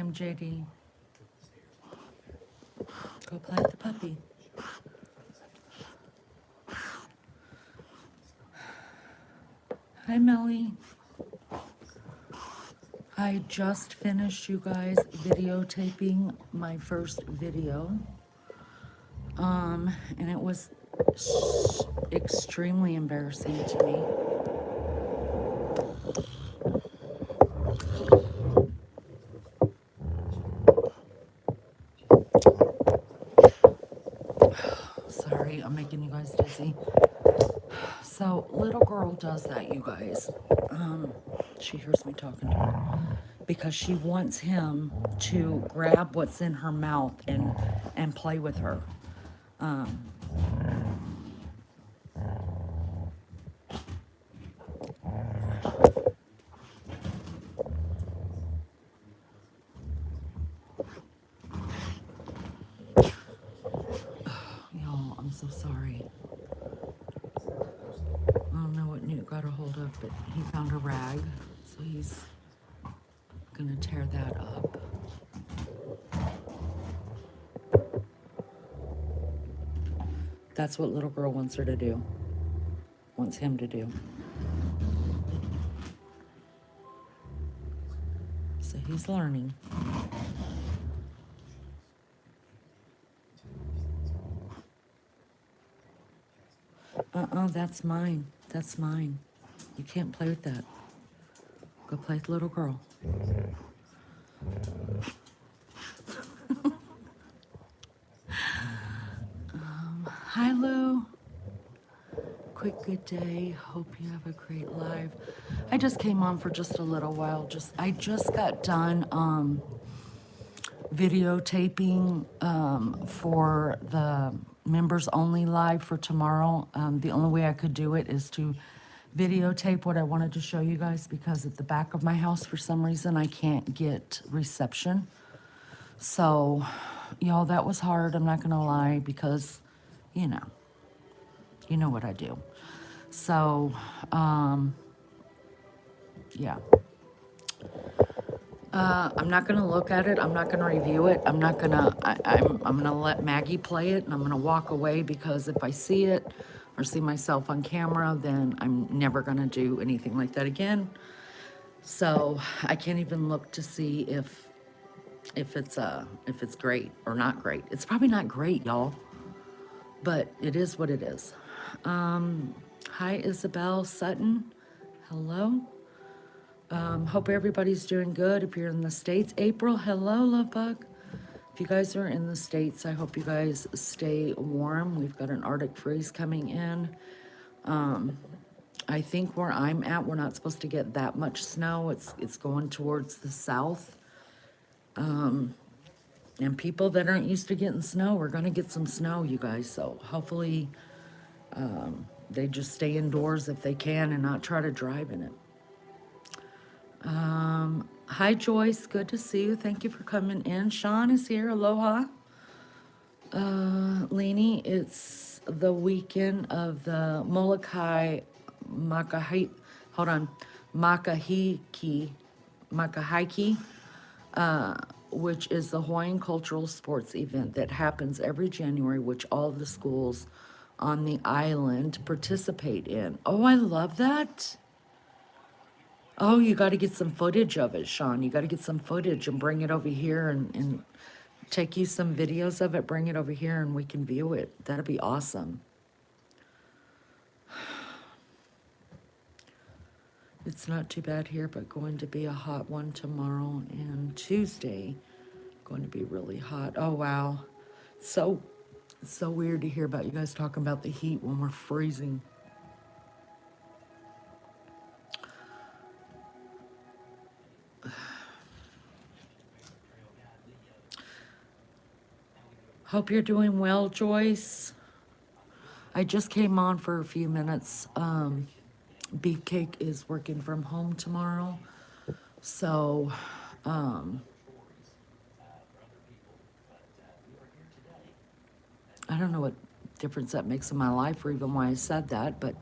MJD. Go play with the puppy. Hi, Melly. I just finished, you guys, videotaping my first video. And it was extremely embarrassing to me. Sorry, I'm making you guys dizzy. So, little girl does that, you guys. She hears me talking to her because she wants him to grab what's in her mouth and play with her. Y'all, I'm so sorry. I don't know what Newt got a hold of, but he found a rag, so he's gonna tear that up. That's what little girl wants her to do. Wants him to do. So he's learning. That's mine. That's mine. You can't play with that. Go play with little girl. Hi, Lou. Quick good day. Hope you have a great live. I just came on for just a little while. I just got done videotaping for the members only live for tomorrow. The only way I could do it is to videotape what I wanted to show you guys because at the back of my house for some reason I can't get reception. So y'all, that was hard, I'm not gonna lie, because you know what I do. So yeah, I'm not gonna look at it. I'm not gonna review it. I'm not gonna. I'm gonna let Maggie play it, and I'm gonna walk away because if I see it or see myself on camera, then I'm never gonna do anything like that again. So I can't even look to see if it's great or not great. It's probably not great, y'all, but it is what it is. Hi, Isabel Sutton. Hello. Hope everybody's doing good. If you're in the States, April, hello, love bug. If you guys are in the States, I hope you guys stay warm. We've got an Arctic freeze coming in. I think where I'm at, we're not supposed to get that much snow. It's going towards the south. And people that aren't used to getting snow are gonna get some snow, you guys. So hopefully they just stay indoors if they can and not try to drive in it. Hi, Joyce. Good to see you. Thank you for coming in. Sean is here. Aloha. Lene, it's the weekend of the Molokai Makahi. Hold on. Makahiki. Which is the Hawaiian cultural sports event that happens every January, which all the schools on the island participate in. Oh, I love that. Oh, you got to get some footage of it, Sean. You got to get some footage and bring it over here and take you some videos of it, bring it over here and we can view it. That'd be awesome. It's not too bad here, but going to be a hot one tomorrow and Tuesday. Going to be really hot. Oh, wow. So weird to hear about you guys talking about the heat when we're freezing. Hope you're doing well, Joyce. I just came on for a few minutes. Beefcake is working from home tomorrow. So, I don't know what difference that makes in my life or even why I said that, but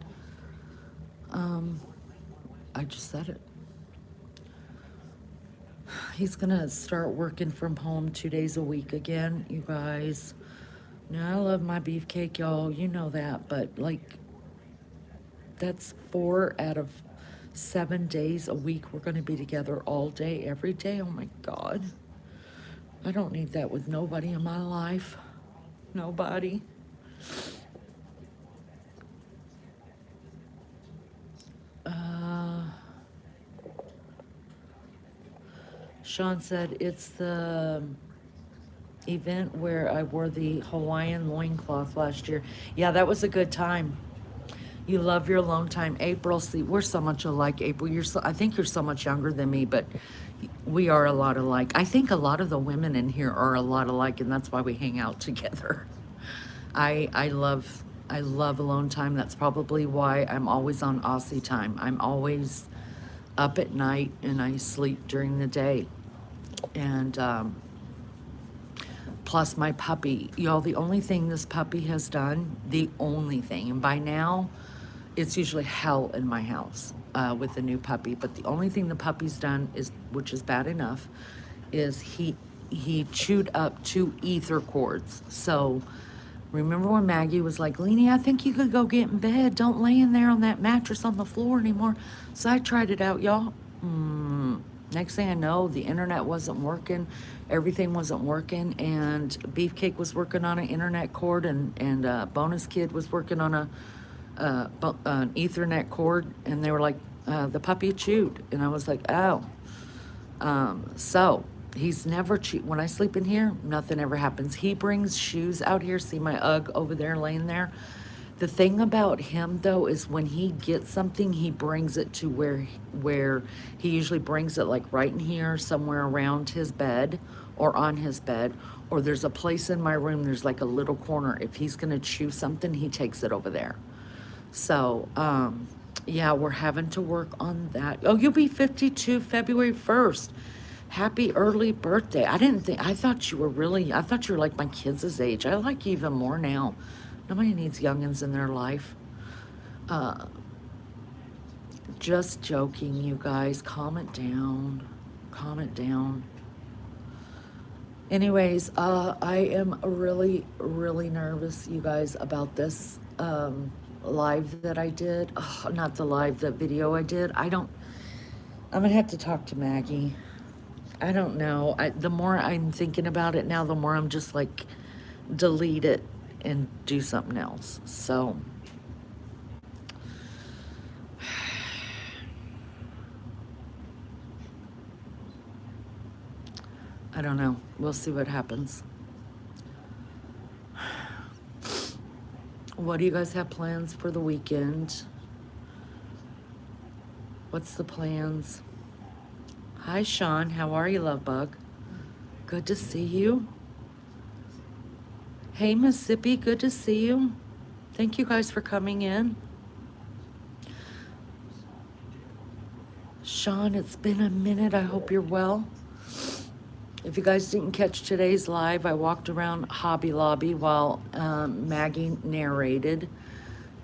I just said it. He's gonna start working from home 2 days a week again, you guys. Now, I love my beefcake, y'all. You know that, but like, that's 4 out of 7 days a week. We're gonna be together all day, every day. Oh my God. I don't need that with nobody in my life. Nobody. Sean said it's the event where I wore the Hawaiian loincloth last year. Yeah, that was a good time. You love your alone time. April, see, we're so much alike, April. I think you're so much younger than me, but we are a lot alike. I think a lot of the women in here are a lot alike, and that's why we hang out together. I love alone time. That's probably why I'm always on Aussie time. I'm always up at night and I sleep during the day. And plus my puppy. Y'all, the only thing this puppy has done, the only thing, and by now it's usually hell in my house with the new puppy, but the only thing the puppy's done is, which is bad enough, is he chewed up 2 ether cords. So remember when Maggie was like, Lene, I think you could go get in bed. Don't lay in there on that mattress on the floor anymore. So I tried it out, y'all. Next thing I know, the internet wasn't working. Everything wasn't working. And Beefcake was working on an internet cord, and Bonus Kid was working on an Ethernet cord. And they were like, the puppy chewed. And I was like, oh. So he's never chewed. When I sleep in here, nothing ever happens. He brings shoes out here. See my Ugg over there laying there? The thing about him, though, is when he gets something, he brings it to where he usually brings it, like right in here, somewhere around his bed or on his bed, or there's a place in my room, there's like a little corner. If he's going to chew something, he takes it over there. So, yeah, we're having to work on that. Oh, you'll be 52 February 1st. Happy early birthday. I thought you were like my kids' age. I like you even more now. Nobody needs youngins in their life. Just joking, you guys. Calm it down. Calm it down. Anyways, I am really, really nervous, you guys, about this live that I did. Oh, not the live, the video I did. I'm gonna have to talk to Maggie. I don't know. The more I'm thinking about it now, the more I'm just like, delete it and do something else. So I don't know. We'll see what happens. What do you guys have plans for the weekend? What's the plans? Hi, Sean. How are you, love bug? Good to see you. Hey, Mississippi. Good to see you. Thank you guys for coming in. Sean, it's been a minute. I hope you're well. If you guys didn't catch today's live, I walked around Hobby Lobby while Maggie narrated,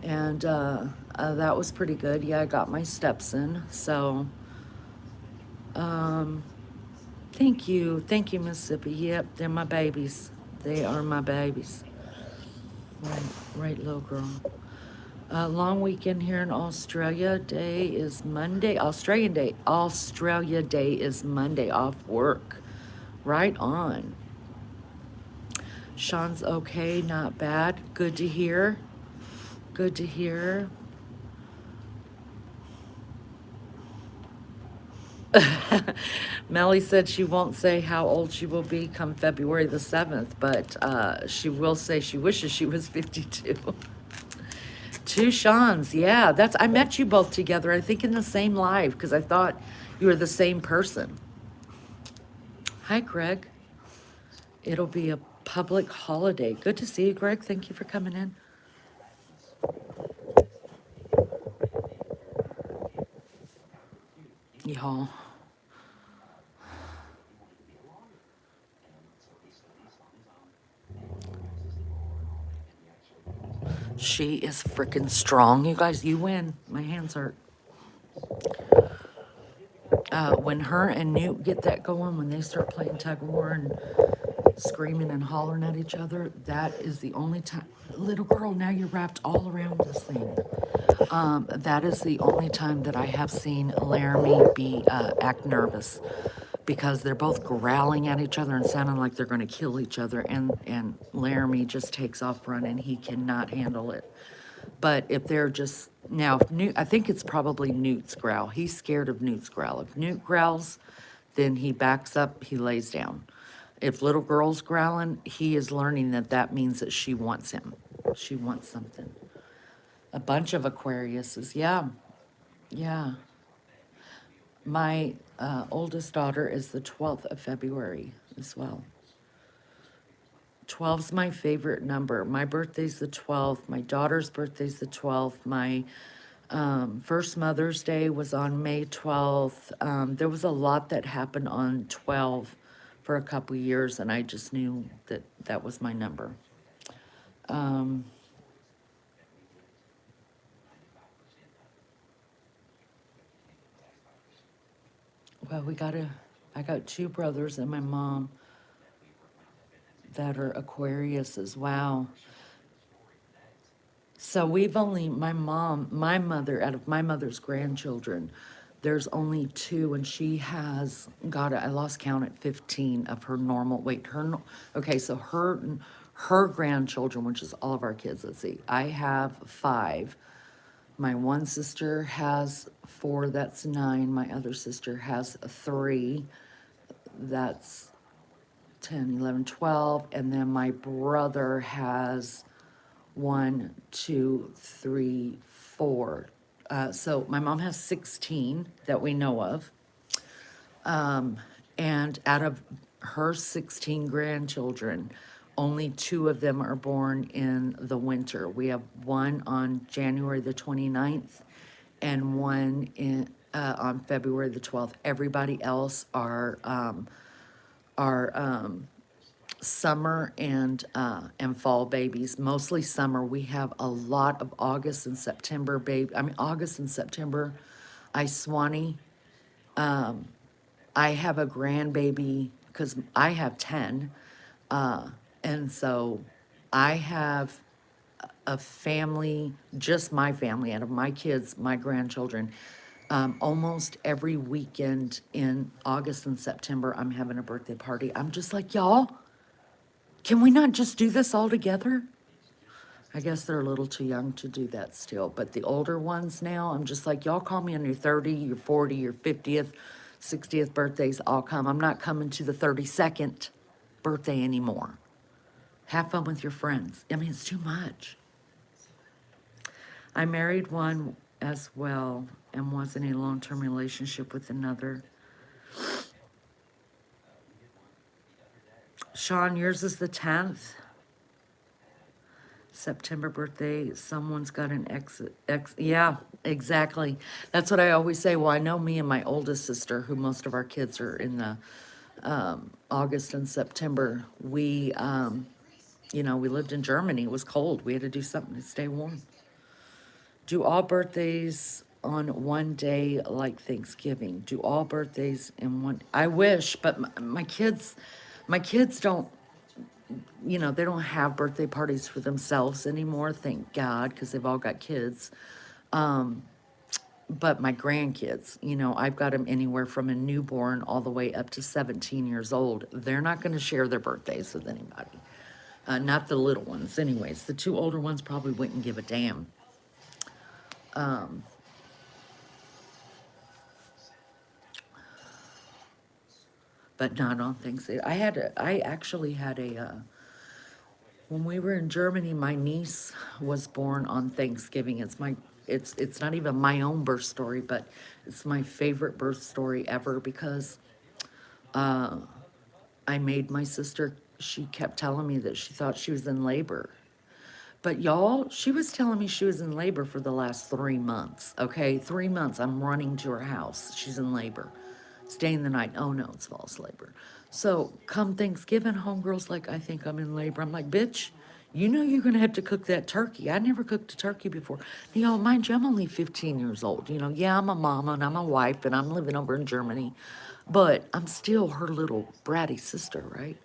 and that was pretty good. Yeah, I got my steps in. So, thank you, Mississippi. Yep, they're my babies. They are my babies. Right, little girl. Long weekend here in Australia. Day is Monday. Australia Day is Monday, off work. Right on. Sean's okay, not bad. Good to hear. Good to hear. Melly said she won't say how old she will be come February the 7th, but she will say she wishes she was 52. 2 Seans, yeah. I met you both together, I think in the same live, because I thought you were the same person. Hi, Greg. It'll be a public holiday. Good to see you, Greg. Thank you for coming in. Y'all. She is freaking strong. You guys, you win. My hands hurt. when her and Newt get that going, when they start playing tug of war and screaming and hollering at each other, that is the only time. Little girl, now you're wrapped all around this thing. That is the only time that I have seen Laramie act nervous, because they're both growling at each other and sounding like they're going to kill each other, and Laramie just takes off running. He cannot handle it. But if they're just now, if Newt, I think it's probably Newt's growl. He's scared of Newt's growl. If Newt growls, then he backs up, he lays down. If little girl's growling, he is learning that that means that she wants him. She wants something. A bunch of Aquariuses, yeah, yeah. My oldest daughter is the 12th of February as well. 12's my favorite number. My birthday's the 12th. My daughter's birthday's the 12th. My first Mother's Day was on May 12th. There was a lot that happened on 12 for a couple years, and I just knew that that was my number. Well, I got two brothers and my mom that are Aquariuses. Wow. So my mother, out of my mother's grandchildren, there's only two, and she has got I lost count at 15 of her normal, okay, so her grandchildren, which is all of our kids, let's see, I have 5. My one sister has 4, that's 9. My other sister has 3, that's 10, 11, 12. And then my brother has 1, 2, 3, 4. So my mom has 16 that we know of. And out of her 16 grandchildren, only 2 of them are born in the winter. We have one on January the 29th and one on February the 12th. Everybody else are summer and fall babies, mostly summer. We have a lot of August and September August and September. Swanee. I have a grandbaby because I have 10. And so I have a family, just my family, out of my kids, my grandchildren. Almost every weekend in August and September, I'm having a birthday party. I'm just like, y'all, can we not just do this all together? I guess they're a little too young to do that still. But the older ones now, I'm just like, y'all call me on your 30, your 40, your 50th, 60th birthdays, I'll come. I'm not coming to the 32nd birthday anymore. Have fun with your friends. I mean, it's too much. I married one as well and was in a long-term relationship with another. Sean, yours is the 10th. September birthday, someone's got an yeah, exactly. That's what I always say. Well, I know me and my oldest sister, who most of our kids are in the August and September, we lived in Germany. It was cold. We had to do something to stay warm. Do all birthdays on one day like Thanksgiving? Do all birthdays in one? I wish, but my kids don't, they don't have birthday parties for themselves anymore, thank God, because they've all got kids. But my grandkids, I've got them anywhere from a newborn all the way up to 17 years old. They're not going to share their birthdays with anybody. Not the little ones, anyways. The 2 older ones probably wouldn't give a damn. But not on Thanksgiving. I actually had when we were in Germany, my niece was born on Thanksgiving. It's not even my own birth story, but it's my favorite birth story ever, because I made my sister, she kept telling me that she thought she was in labor. But y'all, she was telling me she was in labor for the last 3 months, okay? 3 months, I'm running to her house. She's in labor. Staying the night. Oh, no, it's false labor. So come Thanksgiving, homegirl's like, I think I'm in labor. I'm like, bitch, You know you're gonna have to cook that turkey. I never cooked a turkey before. You know, mind you, I'm only 15 years old. You know, yeah, I'm a mama and I'm a wife and I'm living over in Germany, but I'm still her little bratty sister, right?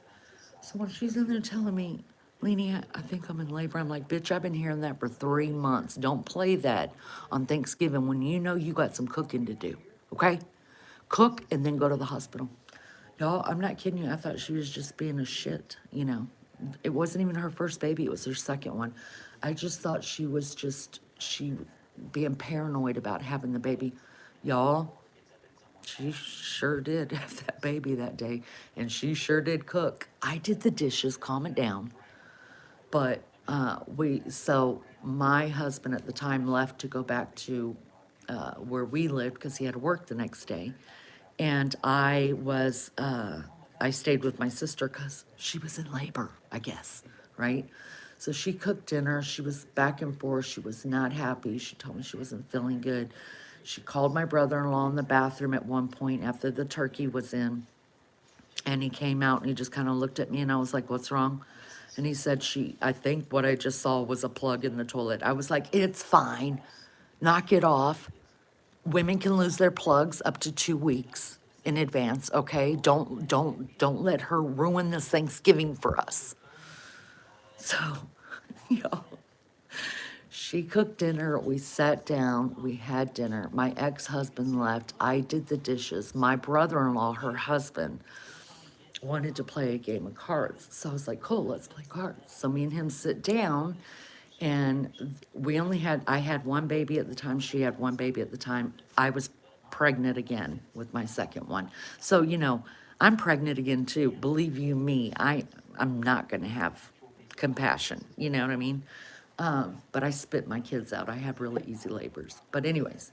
So when she's in there telling me, Lene, I think I'm in labor, I'm like, bitch, I've been hearing that for 3 months. Don't play that on Thanksgiving when you know you got some cooking to do, okay? Cook and then go to the hospital. Y'all, I'm not kidding you. I thought she was just being a shit, you know. It wasn't even her first baby, it was her second one. I just thought she was just, she being paranoid about having the baby. Y'all, she sure did have that baby that day, and she sure did cook. I did the dishes, calm it down. But so my husband at the time left to go back to where we lived because he had to work the next day. And I stayed with my sister because she was in labor, I guess, right? So she cooked dinner. She was back and forth. She was not happy. She told me she wasn't feeling good. She called my brother-in-law in the bathroom at one point after the turkey was in. And he came out and he just kind of looked at me and I was like, what's wrong? And he said, I think what I just saw was a plug in the toilet. I was like, it's fine. Knock it off. Women can lose their plugs up to 2 weeks in advance, okay? Don't let her ruin this Thanksgiving for us. So, y'all, she cooked dinner, we sat down, we had dinner. My ex-husband left, I did the dishes. My brother-in-law, her husband, wanted to play a game of cards. So I was like, cool, let's play cards. So me and him sit down and I had one baby at the time, she had one baby at the time. I was pregnant again with my second one. So, you know, I'm pregnant again too. Believe you me, I'm not gonna have compassion, you know what I mean? But I spit my kids out. I have really easy labors. But anyways,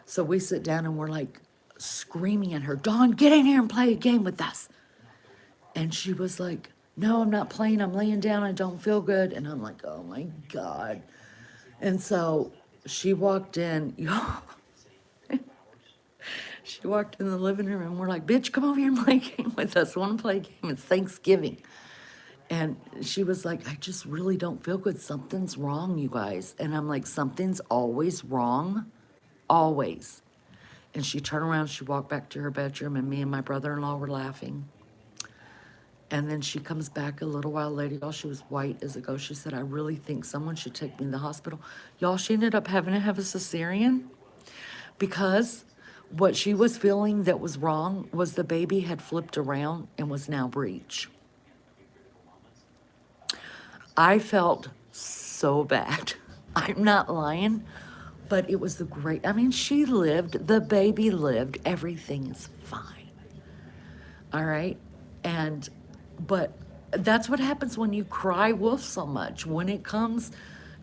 so we sit down and we're like screaming at her, Dawn, get in here and play a game with us. And she was like, no, I'm not playing. I'm laying down. I don't feel good. And I'm like, oh my God. And so she walked in, y'all. She walked in the living room and we're like, bitch, come over here and play a game with us. I want to play a game. It's Thanksgiving. And she was like, I just really don't feel good. Something's wrong, you guys. And I'm like, something's always wrong. Always. And she turned around, she walked back to her bedroom, and me and my brother-in-law were laughing. And then she comes back a little while later, y'all, she was white as a ghost. She said, I really think someone should take me to the hospital. Y'all, she ended up having to have a cesarean because what she was feeling that was wrong was the baby had flipped around and was now breech. I felt so bad. I'm not lying, but it was I mean, she lived, the baby lived, everything is fine. All right? But that's what happens when you cry wolf so much. When it comes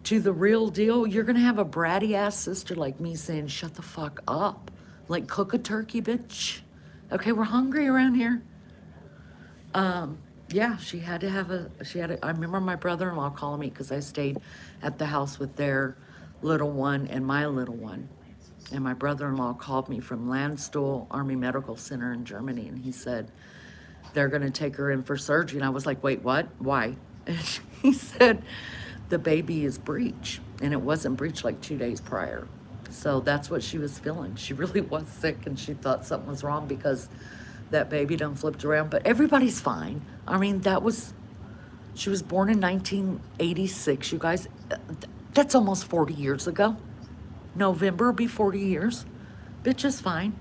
to the real deal, you're gonna have a bratty ass sister like me saying, shut the fuck up. Like, cook a turkey, bitch. Okay, we're hungry around here. Yeah, I remember my brother-in-law calling me because I stayed at the house with their little one and my little one. And my brother-in-law called me from Landstuhl Army Medical Center in Germany, and he said, they're gonna take her in for surgery. And I was like, wait, what? Why? And he said, the baby is breech. And it wasn't breech like 2 days prior. So that's what she was feeling. She really was sick and she thought something was wrong because that baby done flipped around. But everybody's fine. I mean, she was born in 1986, you guys. That's almost 40 years ago. November will be 40 years. Bitch is fine.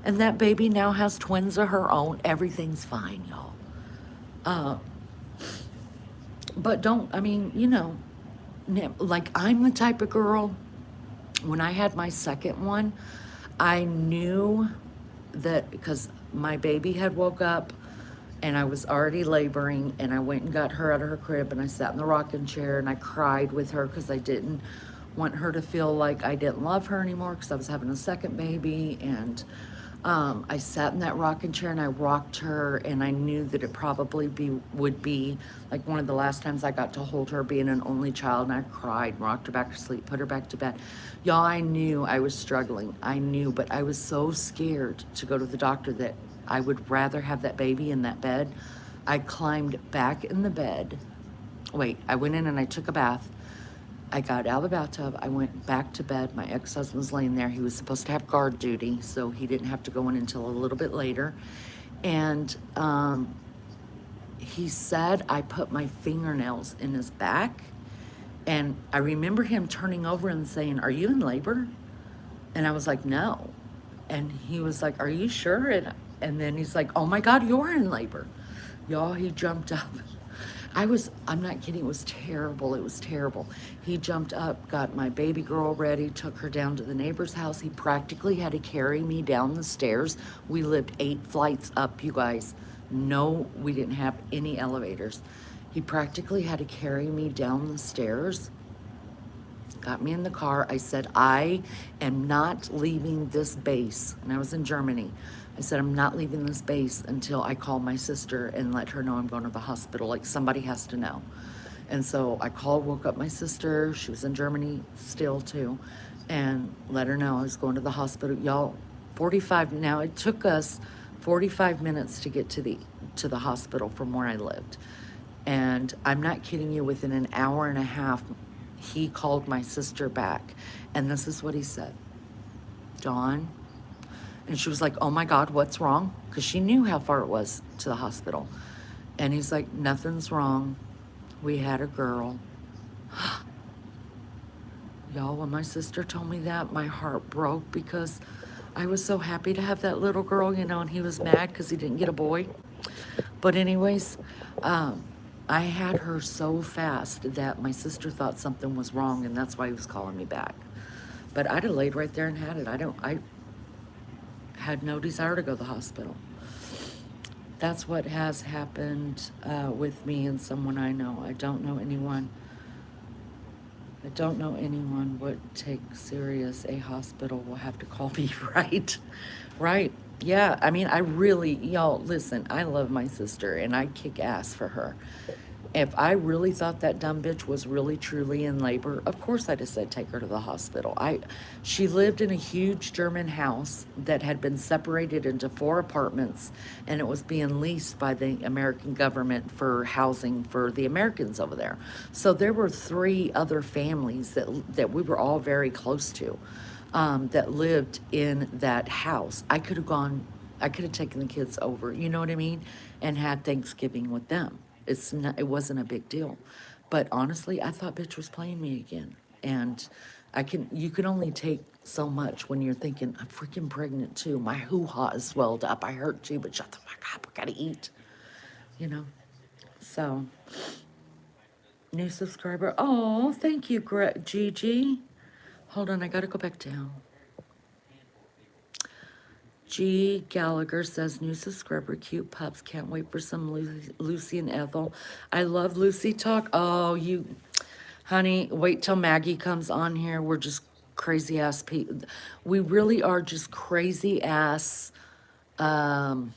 And that baby now has twins of her own. Everything's fine, y'all. But I mean, you know, like I'm the type of girl, when I had my second one, I knew that because my baby had woke up and I was already laboring and I went and got her out of her crib and I sat in the rocking chair and I cried with her because I didn't want her to feel like I didn't love her anymore because I was having a second baby. And I sat in that rocking chair and I rocked her, and I knew that it probably would be like one of the last times I got to hold her, being an only child, and I cried, rocked her back to sleep, put her back to bed. Y'all, I knew I was struggling. I knew, but I was so scared to go to the doctor that I would rather have that baby in that bed. I climbed back in the bed Wait, I went in and I took a bath. I got out of the bathtub. I went back to bed. My ex-husband was laying there. He was supposed to have guard duty, so he didn't have to go in until a little bit later. And he said I put my fingernails in his back. And I remember him turning over and saying, "Are you in labor?" And I was like, "No." And he was like, "Are you sure?" And then he's like, "Oh my God, you're in labor." Y'all, he jumped up. I'm not kidding, it was terrible. It was terrible. He jumped up, got my baby girl ready, took her down to the neighbor's house. He practically had to carry me down the stairs. We lived 8 flights up, you guys. No, we didn't have any elevators. He practically had to carry me down the stairs, got me in the car. I said, "I am not leaving this base." And I was in Germany. I said, "I'm not leaving this base until I call my sister and let her know I'm going to the hospital. Like, somebody has to know." And so I called, woke up my sister. She was in Germany still too, and let her know I was going to the hospital. Y'all, now it took us 45 minutes to get to the hospital from where I lived. And I'm not kidding you, within an hour and a half, he called my sister back. And this is what he said: "Dawn." And she was like, "Oh my God, what's wrong?" Because she knew how far it was to the hospital. And he's like, "Nothing's wrong. We had a girl." Y'all, when my sister told me that, my heart broke because I was so happy to have that little girl, and he was mad because he didn't get a boy. But anyways, I had her so fast that my sister thought something was wrong, and that's why he was calling me back. But I'd have laid right there and had it. I had no desire to go to the hospital. That's what has happened with me and someone I know. I don't know anyone would take serious. A hospital will have to call me, right? Right. Yeah, I mean, y'all, listen, I love my sister and I kick ass for her. If I really thought that dumb bitch was really truly in labor, of course I'd have said take her to the hospital. She lived in a huge German house that had been separated into 4 apartments, and it was being leased by the American government for housing for the Americans over there. So there were 3 other families that we were all very close to, that lived in that house. I could have taken the kids over, you know what I mean, and had Thanksgiving with them. It wasn't a big deal. But honestly, I thought bitch was playing me again. And you can only take so much when you're thinking, I'm freaking pregnant too. My hoo-ha is swelled up. I hurt too, but shut the fuck up. I gotta eat, you know? So, new subscriber. Oh, thank you, Gigi. Hold on, I gotta go back down. G. Gallagher says, new subscriber, cute pups. Can't wait for some Lucy and Ethel. I love Lucy talk. Oh, honey, wait till Maggie comes on here. We're just crazy ass people. We really are just crazy ass. Um,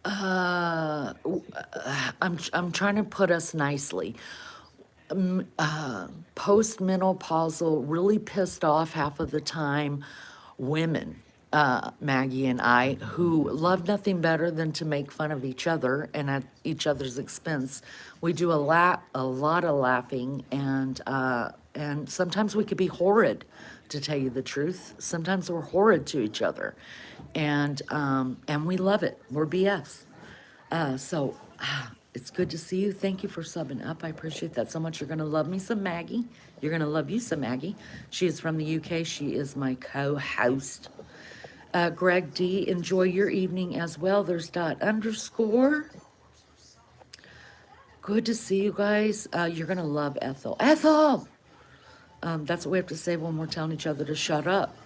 I'm trying to put us nicely. Postmenopausal, really pissed off half of the time women, Maggie and I, who love nothing better than to make fun of each other and at each other's expense. We do a lot of laughing, and sometimes we could be horrid, to tell you the truth. Sometimes we're horrid to each other, and we love it. We're BS. It's good to see you. Thank you for subbing up. I appreciate that so much. You're going to love me some Maggie. You're going to love you some Maggie. She is from the UK. She is my co-host. Greg D, enjoy your evening as well. There's _. Good to see you guys. You're going to love Ethel. Ethel! That's what we have to say when we're telling each other to shut up.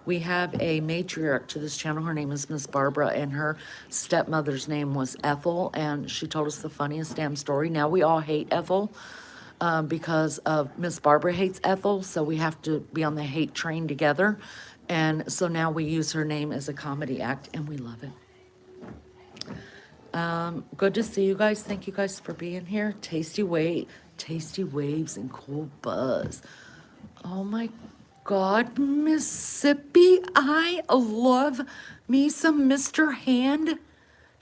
We have a matriarch to this channel. Her name is Miss Barbara, and her stepmother's name was Ethel, and she told us the funniest damn story. Now we all hate Ethel because of Miss Barbara hates Ethel, so we have to be on the hate train together. And so now we use her name as a comedy act, and we love it. Good to see you guys. Thank you guys for being here. Tasty waves and cool buzz. Oh my God, Mississippi, I love me some Mr. Hand.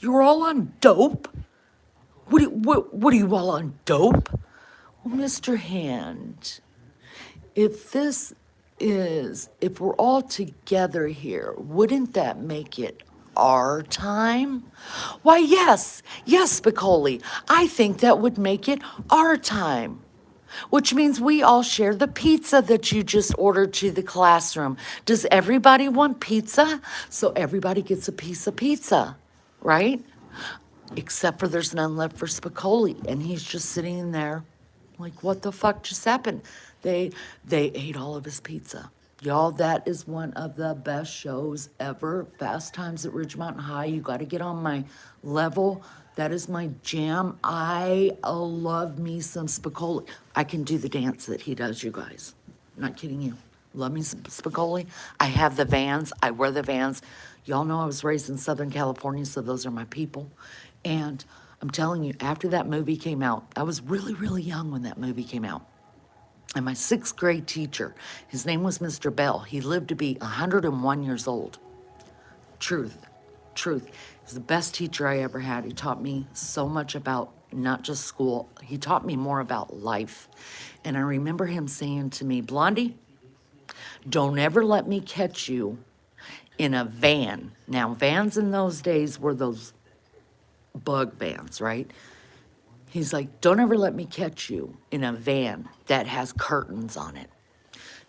You're all on dope? What are you all on dope? Well, Mr. Hand, if we're all together here, wouldn't that make it our time? Why, yes, Spicoli, I think that would make it our time. Which means we all share the pizza that you just ordered to the classroom. Does everybody want pizza? So everybody gets a piece of pizza, right? Except for there's none left for Spicoli, and he's just sitting in there like, what the fuck just happened? They ate all of his pizza. Y'all, that is one of the best shows ever. Fast Times at Ridge Mountain High. You got to get on my level. That is my jam. I love me some Spicoli. I can do the dance that he does, you guys. I'm not kidding you. Love me some Spicoli. I have the Vans. I wear the Vans. Y'all know I was raised in Southern California, so those are my people. And I'm telling you, after that movie came out, I was really, really young when that movie came out. And my sixth grade teacher, his name was Mr. Bell. He lived to be 101 years old. Truth. He's the best teacher I ever had. He taught me so much about not just school. He taught me more about life. And I remember him saying to me, Blondie, don't ever let me catch you in a van. Now, vans in those days were those bug vans, right? He's like, don't ever let me catch you in a van that has curtains on it.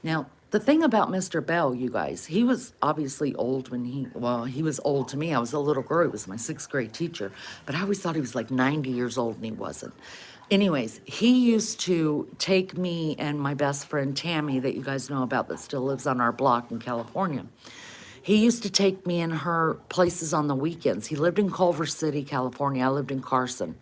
Now, the thing about Mr. Bell, you guys, he was obviously old when he was old to me. I was a little girl. He was my sixth grade teacher. But I always thought he was like 90 years old, and he wasn't. Anyways, he used to take me and my best friend Tammy, that you guys know about, that still lives on our block in California. He used to take me and her places on the weekends. He lived in Culver City, California. I lived in Carson.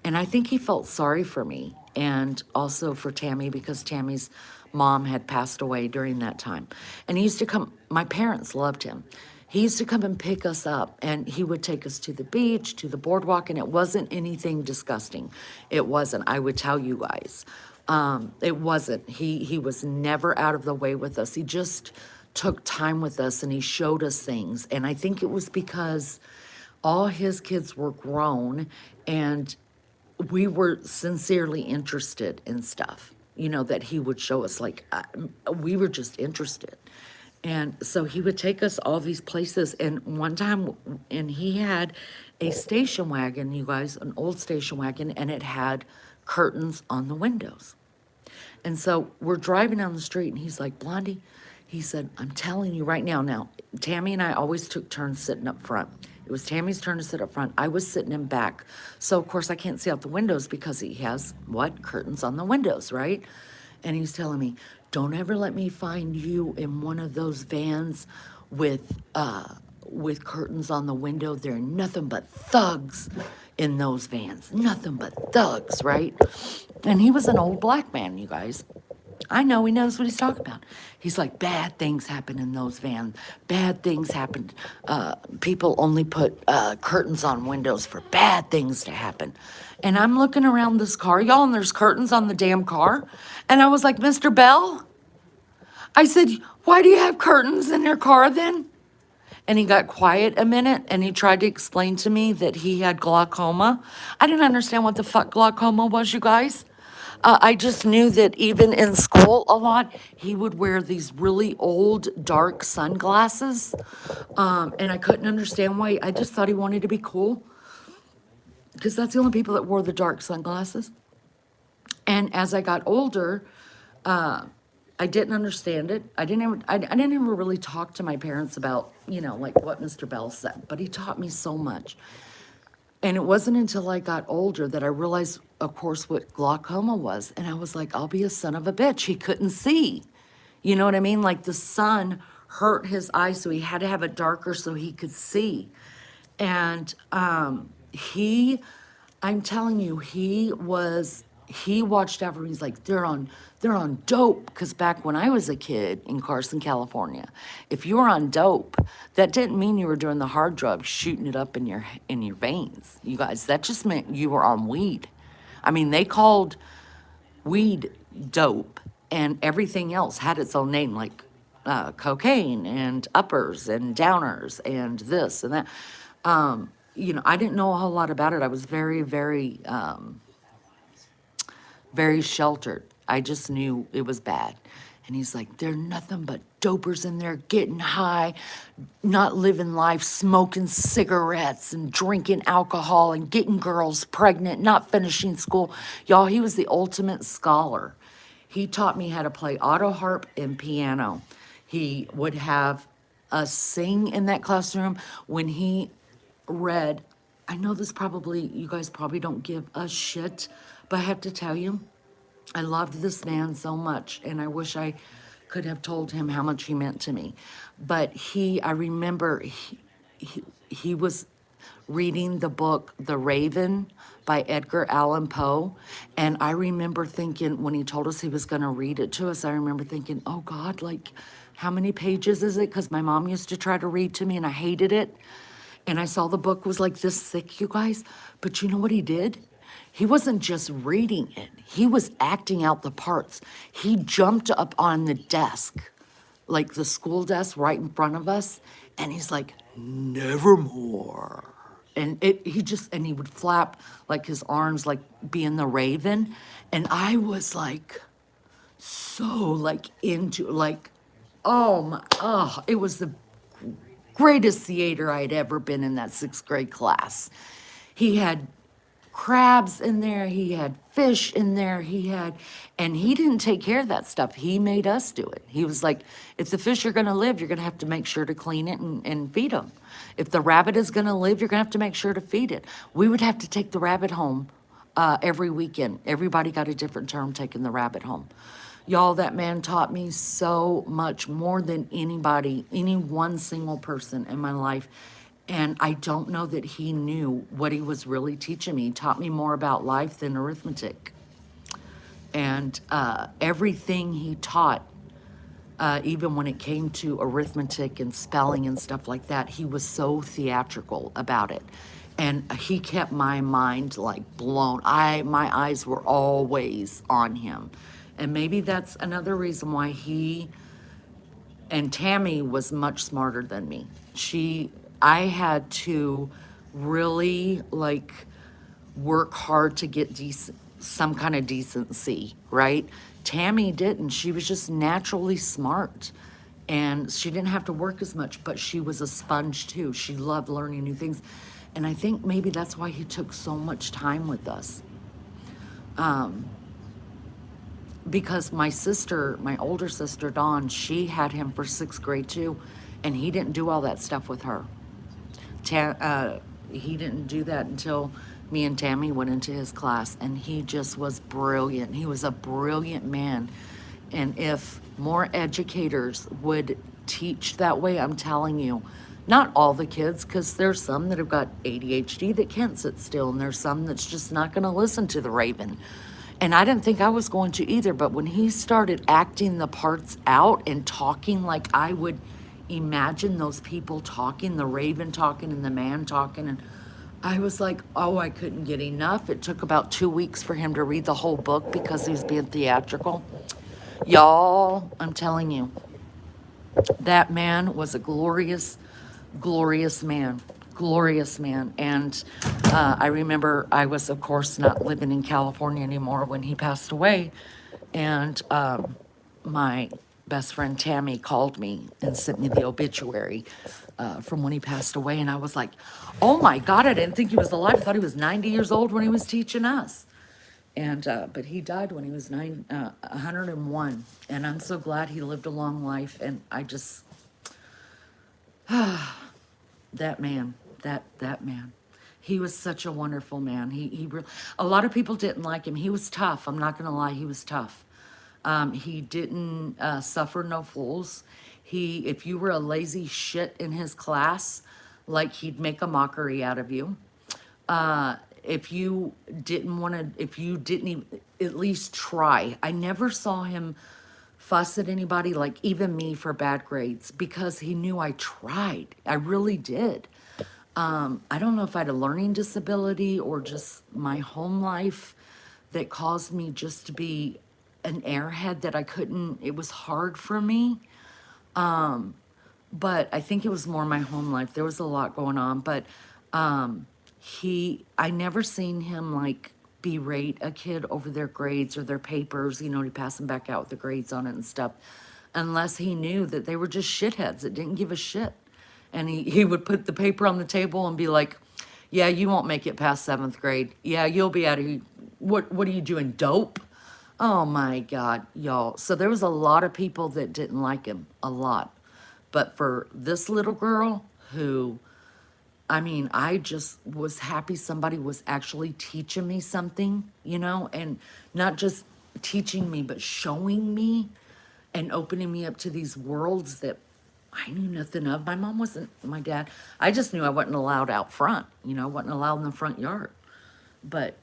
And I think he felt sorry for me and also for Tammy, because Tammy's mom had passed away during that time. And he used to come, my parents loved him. He used to come and pick us up, and he would take us to the beach, to the boardwalk, and it wasn't anything disgusting. It wasn't. I would tell you guys. It wasn't. He was never out of the way with us. He just took time with us, and he showed us things. And I think it was because all his kids were grown, and we were sincerely interested in stuff, that he would show us. Like, we were just interested. And so he would take us all these places. And one time, and he had a station wagon, you guys, an old station wagon, and it had curtains on the windows. And so we're driving down the street, and he's like, Blondie, he said, I'm telling you right now. Now, Tammy and I always took turns sitting up front. It was Tammy's turn to sit up front. I was sitting in back. So, of course, I can't see out the windows because he has, curtains on the windows, right? And he's telling me, don't ever let me find you in one of those vans with curtains on the window. There are nothing but thugs in those vans. Nothing but thugs, right? And he was an old black man, you guys. I know he knows what he's talking about. He's like, bad things happen in those vans. Bad things happen. People only put curtains on windows for bad things to happen. And I'm looking around this car, y'all, and there's curtains on the damn car. And I was like, Mr. Bell? I said, why do you have curtains in your car then? And he got quiet a minute, and he tried to explain to me that he had glaucoma. I didn't understand what the fuck glaucoma was, you guys. I just knew that even in school a lot, he would wear these really old, dark sunglasses. And I couldn't understand why. I just thought he wanted to be cool, because that's the only people that wore the dark sunglasses. And as I got older, I didn't understand it. I didn't ever really talk to my parents about, like what Mr. Bell said, but he taught me so much. And it wasn't until I got older that I realized, of course, what glaucoma was. And I was like, I'll be a son of a bitch. He couldn't see. You know what I mean? Like, the sun hurt his eyes, so he had to have it darker so he could see. And I'm telling you, he watched out for me. He's like, they're on dope. Because back when I was a kid in Carson, California, if you were on dope, that didn't mean you were doing the hard drugs, shooting it up in your veins. You guys, that just meant you were on weed. I mean, they called weed dope, and everything else had its own name, like cocaine and uppers and downers and this and that. I didn't know a whole lot about it. I was very, very sheltered. I just knew it was bad. And he's like, there are nothing but dopers in there getting high, not living life, smoking cigarettes and drinking alcohol and getting girls pregnant, not finishing school. Y'all, he was the ultimate scholar. He taught me how to play auto harp and piano. He would have us sing in that classroom when he read. I know this probably, you guys probably don't give a shit, but I have to tell you, I loved this man so much, and I wish I could have told him how much he meant to me. But I remember he was reading the book The Raven by Edgar Allan Poe, and I remember thinking, when he told us he was going to read it to us, I remember thinking, oh God, like, how many pages is it? Because my mom used to try to read to me, and I hated it. And I saw the book was like this thick, you guys. But you know what he did? He wasn't just reading it, he was acting out the parts. He jumped up on the desk, like the school desk right in front of us, and he's like, nevermore. And he would flap like his arms, like being the raven. And I was like, so like into, like, it was the greatest theater I'd ever been in, that sixth grade class. He had crabs in there, he had fish in there, and he didn't take care of that stuff. He made us do it. He was like, if the fish are gonna live, you're gonna have to make sure to clean it and feed them. If the rabbit is gonna live, you're gonna have to make sure to feed it. We would have to take the rabbit home every weekend. Everybody got a different term taking the rabbit home. Y'all, that man taught me so much more than anybody, any one single person in my life. And I don't know that he knew what he was really teaching me. He taught me more about life than arithmetic. And everything he taught, even when it came to arithmetic and spelling and stuff like that, he was so theatrical about it. And he kept my mind like blown. My eyes were always on him. And maybe that's another reason why and Tammy was much smarter than me. I had to really like work hard to get some kind of decency, right? Tammy didn't. She was just naturally smart, and she didn't have to work as much, but she was a sponge too. She loved learning new things. And I think maybe that's why he took so much time with us. Because my older sister, Dawn, she had him for sixth grade too, and he didn't do all that stuff with her. He didn't do that until me and Tammy went into his class, and he just was brilliant. He was a brilliant man. And if more educators would teach that way, I'm telling you, not all the kids, because there's some that have got ADHD that can't sit still, and there's some that's just not going to listen to the raven. And I didn't think I was going to either, but when he started acting the parts out and talking like I would imagine those people talking, the raven talking and the man talking, and I was like, oh, I couldn't get enough. It took about 2 weeks for him to read the whole book because he was being theatrical. Y'all, I'm telling you, that man was a glorious, glorious man. Glorious man. And I remember I was, of course, not living in California anymore when he passed away. And my best friend Tammy called me and sent me the obituary from when he passed away. And I was like, oh my God, I didn't think he was alive. I thought he was 90 years old when he was teaching us. And but he died when he was 101. And I'm so glad he lived a long life. And I just, that man, that man. He was such a wonderful man. A lot of people didn't like him. He was tough. I'm not going to lie. He was tough. He didn't suffer no fools. If you were a lazy shit in his class, like he'd make a mockery out of you. If you didn't even at least try. I never saw him fuss at anybody, like even me, for bad grades, because he knew I tried. I really did. I don't know if I had a learning disability or just my home life that caused me just to be an airhead that it was hard for me. But I think it was more my home life. There was a lot going on, but I never seen him like berate a kid over their grades or their papers, you know, he pass them back out with the grades on it and stuff, unless he knew that they were just shitheads that didn't give a shit. And he would put the paper on the table and be like, yeah, you won't make it past 7th grade. Yeah, you'll be out of here. What are you doing, dope? Oh my God, y'all. So there was a lot of people that didn't like him, a lot. But for this little girl who, I mean, I just was happy somebody was actually teaching me something, you know, and not just teaching me, but showing me and opening me up to these worlds that I knew nothing of. My mom wasn't, my dad, I just knew I wasn't allowed out front, you know, wasn't allowed in the front yard. But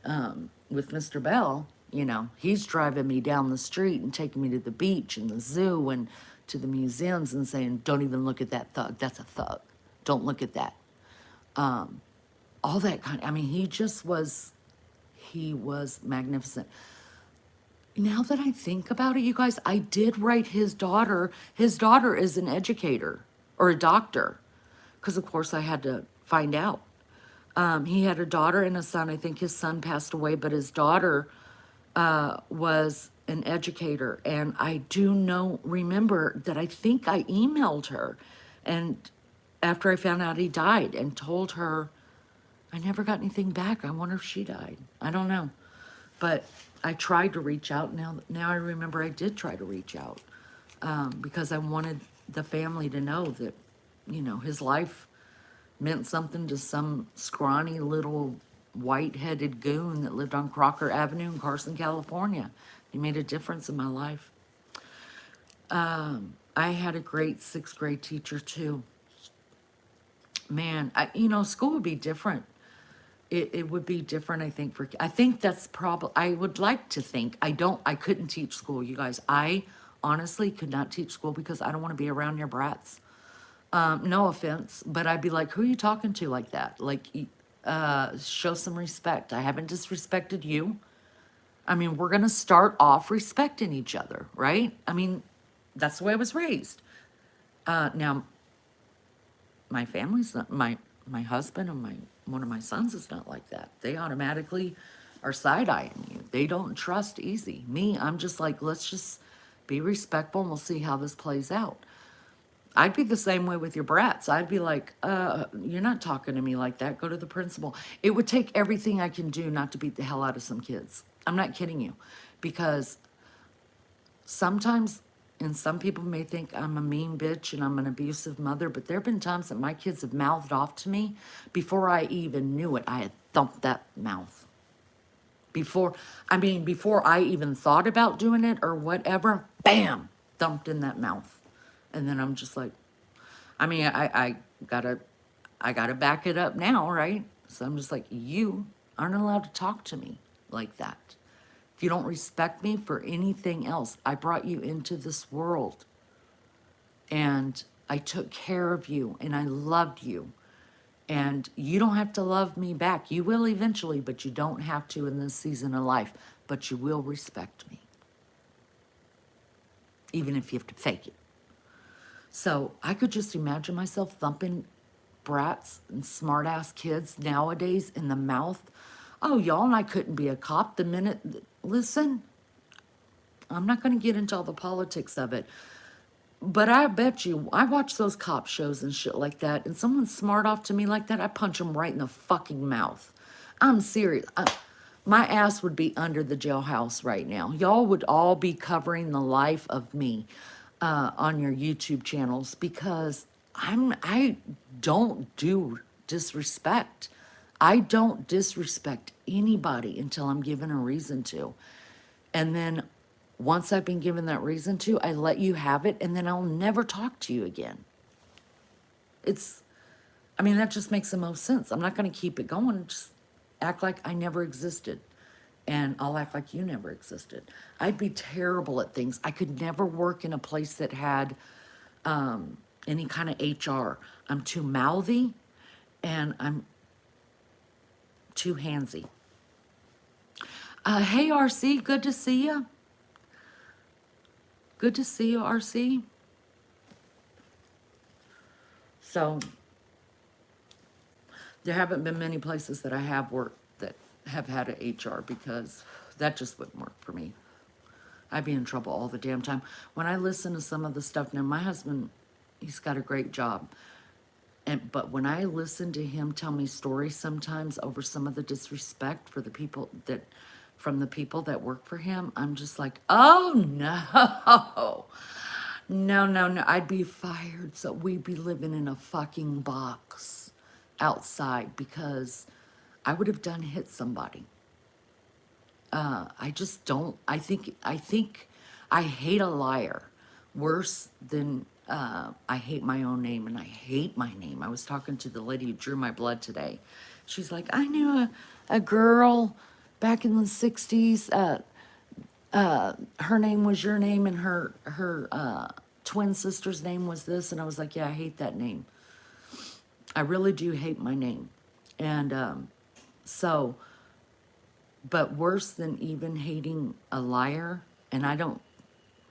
with Mr. Bell, you know, he's driving me down the street and taking me to the beach and the zoo and to the museums and saying, don't even look at that thug. That's a thug. Don't look at that. All that kind, I mean, he was magnificent. Now that I think about it, you guys, I did write his daughter. His daughter is an educator or a doctor, because of course I had to find out. He had a daughter and a son. I think his son passed away, but his daughter was an educator. And I do remember that I think I emailed her, and after I found out he died, and told her I never got anything back. I wonder if she died. I don't know. But I tried to reach out. Now I remember I did try to reach out, because I wanted the family to know that, you know, his life meant something to some scrawny little white-headed goon that lived on Crocker Avenue in Carson, California. He made a difference in my life. I had a great 6th grade teacher too. Man, you know, school would be different. It would be different, I think, I think that's probably, I would like to think, I couldn't teach school, you guys. I honestly could not teach school because I don't want to be around your brats. No offense, but I'd be like, who are you talking to like that? Like, show some respect. I haven't disrespected you. I mean, we're going to start off respecting each other, right? I mean, that's the way I was raised. Now, my family's not, my husband and one of my sons is not like that. They automatically are side-eyeing you. They don't trust easy. Me, I'm just like, let's just be respectful and we'll see how this plays out. I'd be the same way with your brats. I'd be like, you're not talking to me like that. Go to the principal. It would take everything I can do not to beat the hell out of some kids. I'm not kidding you. Because sometimes, and some people may think I'm a mean bitch and I'm an abusive mother, but there have been times that my kids have mouthed off to me. Before I even knew it, I had thumped that mouth. Before I even thought about doing it or whatever, bam, thumped in that mouth. And then I'm just like, I mean, I gotta back it up now, right? So I'm just like, you aren't allowed to talk to me like that. If you don't respect me for anything else, I brought you into this world. And I took care of you and I loved you. And you don't have to love me back. You will eventually, but you don't have to in this season of life. But you will respect me. Even if you have to fake it. So I could just imagine myself thumping brats and smart-ass kids nowadays in the mouth. Oh, y'all, and I couldn't be a cop the minute... Listen, I'm not going to get into all the politics of it. But I bet you, I watch those cop shows and shit like that, and someone's smart off to me like that, I punch them right in the fucking mouth. I'm serious. My ass would be under the jailhouse right now. Y'all would all be covering the life of me. On your YouTube channels, because I don't do disrespect. I don't disrespect anybody until I'm given a reason to. And then once I've been given that reason to, I let you have it, and then I'll never talk to you again. I mean, that just makes the most sense. I'm not going to keep it going. Just act like I never existed. And I'll act like you never existed. I'd be terrible at things. I could never work in a place that had any kind of HR. I'm too mouthy and I'm too handsy. Hey, RC, good to see you. Good to see you, RC. So There haven't been many places that I have worked that have had an HR because that just wouldn't work for me. I'd be in trouble all the damn time. When I listen to some of the stuff, now my husband, he's got a great job. But when I listen to him tell me stories sometimes over some of the disrespect for the people that, from the people that work for him, I'm just like, oh no. No, no, no. I'd be fired. So we'd be living in a fucking box outside because I would have done hit somebody. I just don't. I think I hate a liar worse than I hate my own name, and I hate my name. I was talking to the lady who drew my blood today. She's like, I knew a girl back in the 60s. Her name was your name, and her twin sister's name was this. And I was like, yeah, I hate that name. I really do hate my name. And so, but worse than even hating a liar, and I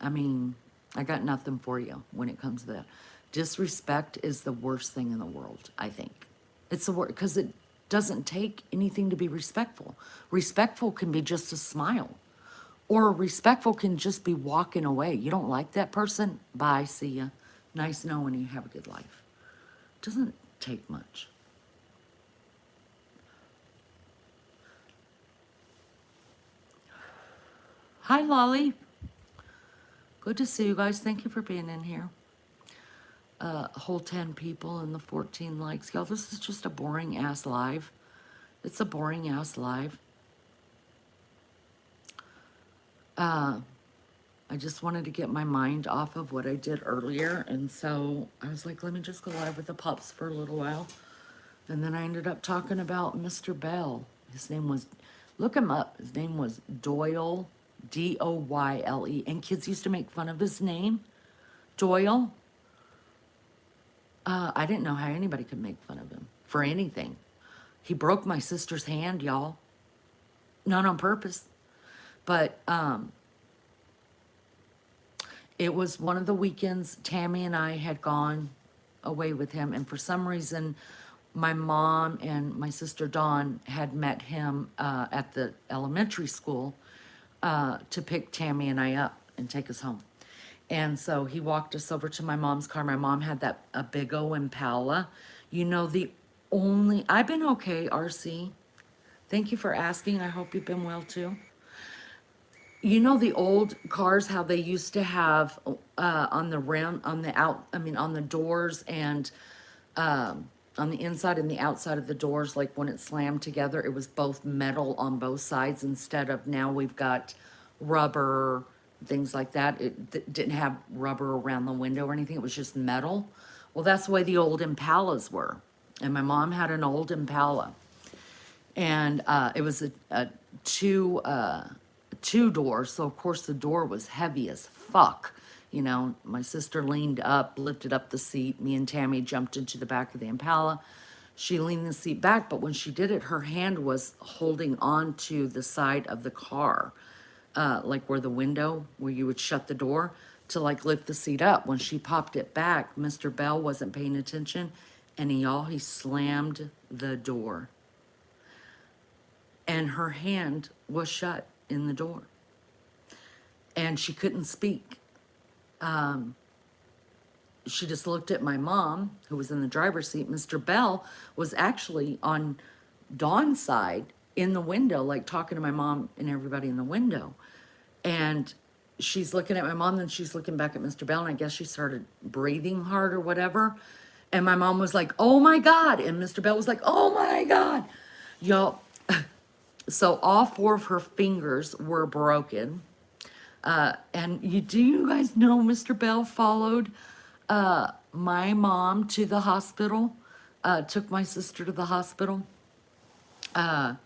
mean, I got nothing for you when it comes to that. Disrespect is the worst thing in the world, I think. It's the worst, because it doesn't take anything to be respectful. Respectful can be just a smile. Or respectful can just be walking away. You don't like that person? Bye, see ya. Nice knowing you, have a good life. Doesn't take much. Hi, Lolly. Good to see you guys. Thank you for being in here. A whole 10 people and the 14 likes. Y'all, this is just a boring ass live. It's a boring ass live. I just wanted to get my mind off of what I did earlier. And so I was like, let me just go live with the pups for a little while. And then I ended up talking about Mr. Bell. His name was, look him up. His name was Doyle, Doyle. And kids used to make fun of his name, Doyle. I didn't know how anybody could make fun of him for anything. He broke my sister's hand, y'all. Not on purpose. But it was one of the weekends Tammy and I had gone away with him. And for some reason, my mom and my sister Dawn had met him at the elementary school to pick Tammy and I up and take us home. And so he walked us over to my mom's car. My mom had a big old Impala. You know, I've been okay, RC. Thank you for asking. I hope you've been well too. You know the old cars, how they used to have on the rim, on the doors and on the inside and the outside of the doors, like when it slammed together, it was both metal on both sides instead of now we've got rubber, things like that. It didn't have rubber around the window or anything. It was just metal. Well, that's the way the old Impalas were. And my mom had an old Impala. And it was a two door, so of course the door was heavy as fuck. You know, my sister leaned up, lifted up the seat. Me and Tammy jumped into the back of the Impala. She leaned the seat back, but when she did it, her hand was holding on to the side of the car, like where the window, where you would shut the door to like lift the seat up. When she popped it back, Mr. Bell wasn't paying attention, and he slammed the door. And her hand was shut in the door. And she couldn't speak. She just looked at my mom, who was in the driver's seat. Mr. Bell was actually on Dawn's side in the window, like talking to my mom and everybody in the window. And she's looking at my mom, then she's looking back at Mr. Bell, and I guess she started breathing hard or whatever. And my mom was like, oh my God. And Mr. Bell was like, oh my God. Y'all, so all 4 of her fingers were broken. And do you guys know Mr. Bell followed my mom to the hospital, took my sister to the hospital. And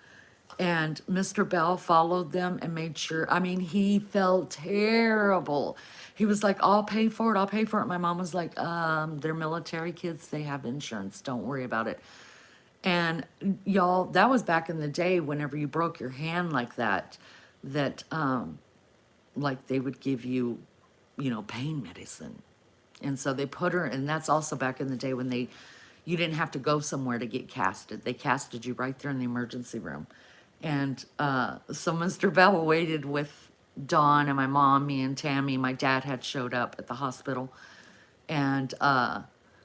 Mr. Bell followed them and made sure, I mean, he felt terrible. He was like, I'll pay for it, I'll pay for it. My mom was like, they're military kids, they have insurance, don't worry about it. And y'all, that was back in the day whenever you broke your hand like that, like they would give you, pain medicine. And so they put her, and that's also back in the day when they, you didn't have to go somewhere to get casted. They casted you right there in the emergency room. And so Mr. Bell waited with Dawn and my mom, me and Tammy. My dad had showed up at the hospital. And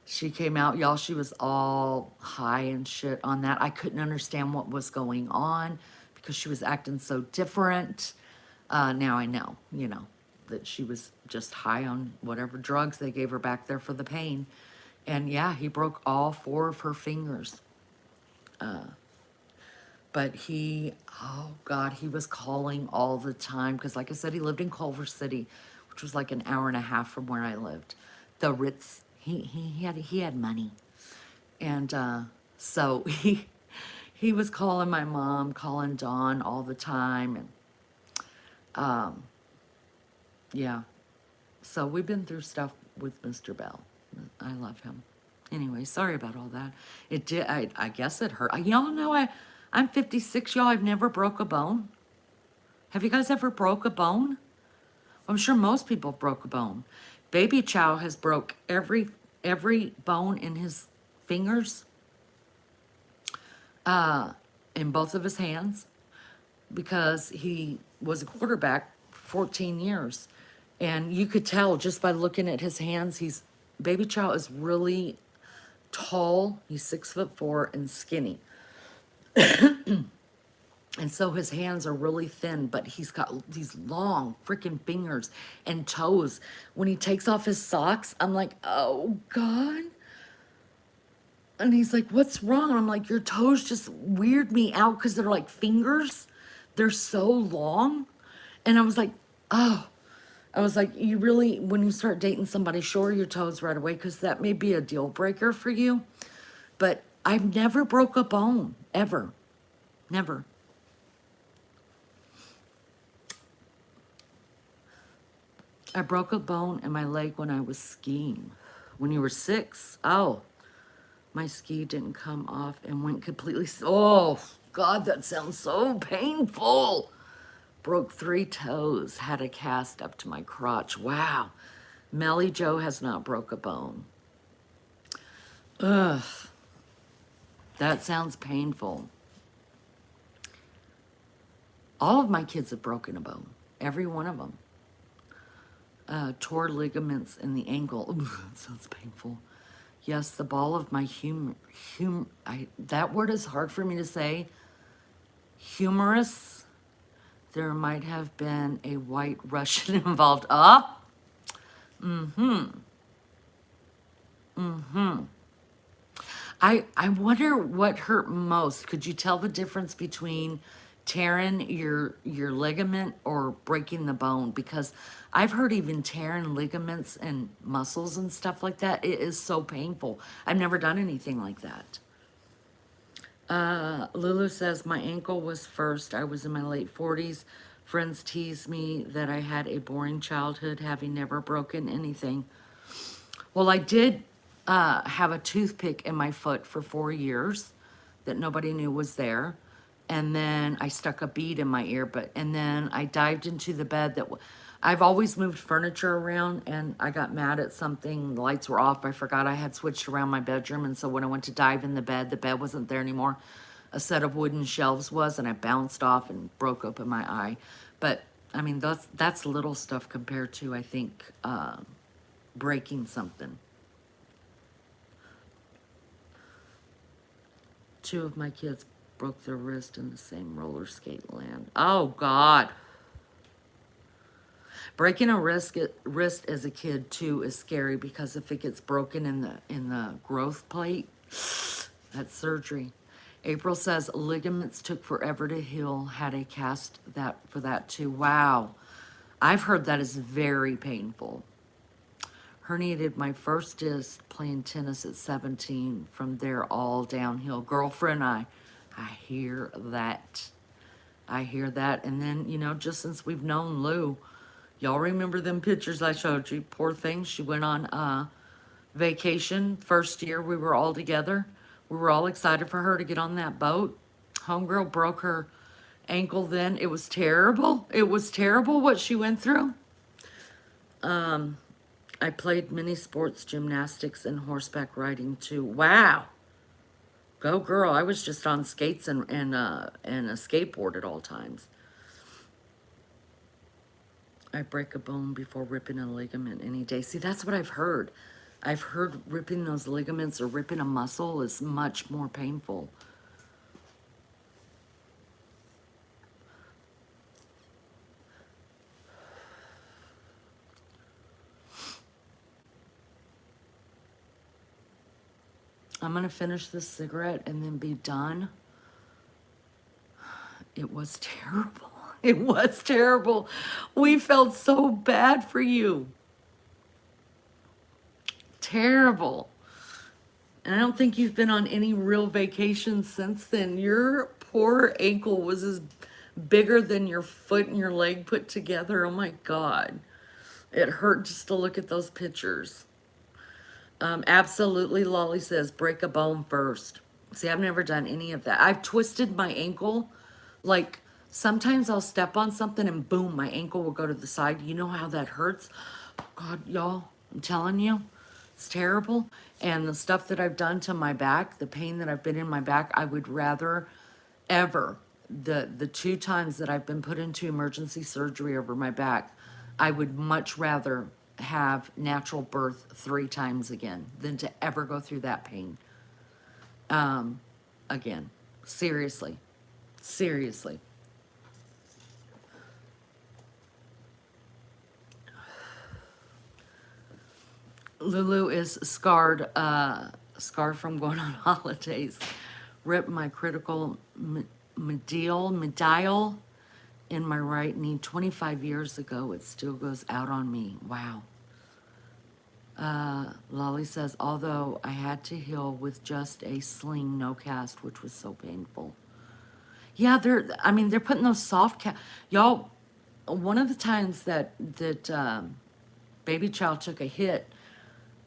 she came out, y'all. She was all high and shit on that. I couldn't understand what was going on because she was acting so different. Now I know, you know, that she was just high on whatever drugs they gave her back there for the pain. And yeah, he broke all 4 of her fingers. But he, oh God, he was calling all the time. Because like I said, he lived in Culver City, which was like an hour and a half from where I lived. The Ritz, he had money. And so he was calling my mom, calling Dawn all the time. And yeah. So we've been through stuff with Mr. Bell. I love him. Anyway, sorry about all that. It did, I guess it hurt. Y'all know I'm 56, y'all. I've never broke a bone. Have you guys ever broke a bone? I'm sure most people broke a bone. Baby Chow has broke every bone in his fingers, in both of his hands, because he was a quarterback 14 years. And you could tell just by looking at his hands, Baby Chow is really tall. He's 6'4" and skinny. And so his hands are really thin, but he's got these long freaking fingers and toes. When he takes off his socks, I'm like, oh God. And he's like, what's wrong? And I'm like, your toes just weird me out because they're like fingers. They're so long. And I was like, oh. I was like, you really, when you start dating somebody, show her your toes right away because that may be a deal breaker for you. But I've never broke a bone, ever. Never. I broke a bone in my leg when I was skiing. When you were 6, oh, my ski didn't come off and went completely, oh, God, that sounds so painful. Broke 3 toes, had a cast up to my crotch. Wow. Melly Joe has not broke a bone. Ugh. That sounds painful. All of my kids have broken a bone. Every one of them. Tore ligaments in the ankle. Ooh, that sounds painful. Yes, the ball of my that word is hard for me to say. Humerus. There might have been a white Russian involved. I wonder what hurt most. Could you tell the difference between tearing your ligament or breaking the bone? Because I've heard even tearing ligaments and muscles and stuff like that, it is so painful. I've never done anything like that. Lulu says, my ankle was first. I was in my late 40s. Friends teased me that I had a boring childhood, having never broken anything. Well, I did have a toothpick in my foot for 4 years that nobody knew was there. And then I stuck a bead in my ear, and then I dived into the bed I've always moved furniture around, and I got mad at something. The lights were off. I forgot I had switched around my bedroom, and so when I went to dive in the bed wasn't there anymore. A set of wooden shelves was, and I bounced off and broke open my eye. But, I mean, that's little stuff compared to, I think, breaking something. 2 of my kids broke their wrist in the same roller skate land. Oh, God. Breaking a wrist as a kid too is scary because if it gets broken in the growth plate, that's surgery. April says ligaments took forever to heal. Had a cast for that too. Wow, I've heard that is very painful. Herniated my first disc playing tennis at 17. From there, all downhill. Girlfriend, I hear that. I hear that. And then, you know, just since we've known Lou. Y'all remember them pictures I showed you? Poor thing. She went on vacation. First year we were all together. We were all excited for her to get on that boat. Homegirl broke her ankle then. It was terrible. It was terrible what she went through. I played mini sports, gymnastics, and horseback riding too. Wow. Go girl. I was just on skates and a skateboard at all times. I break a bone before ripping a ligament any day. See, that's what I've heard. I've heard ripping those ligaments or ripping a muscle is much more painful. I'm going to finish this cigarette and then be done. It was terrible. It was terrible. We felt so bad for you. Terrible. And I don't think you've been on any real vacation since then. Your poor ankle was as bigger than your foot and your leg put together. Oh my God. It hurt just to look at those pictures. Absolutely, Lolly says, break a bone first. See, I've never done any of that. I've twisted my ankle. Like, sometimes I'll step on something and boom, my ankle will go to the side. You know how that hurts? Oh God, y'all, I'm telling you, it's terrible. And the stuff that I've done to my back, the pain that I've been in my back, I would rather ever, the 2 times that I've been put into emergency surgery over my back, I would much rather have natural birth 3 times again than to ever go through that pain again. Seriously. Seriously. Lulu is scarred from going on holidays. Ripped my critical medial in my right knee 25 years ago. It still goes out on me. Wow. Lolly says, although I had to heal with just a sling, no cast, which was so painful. Yeah, they're putting those soft y'all, one of the times that baby child took a hit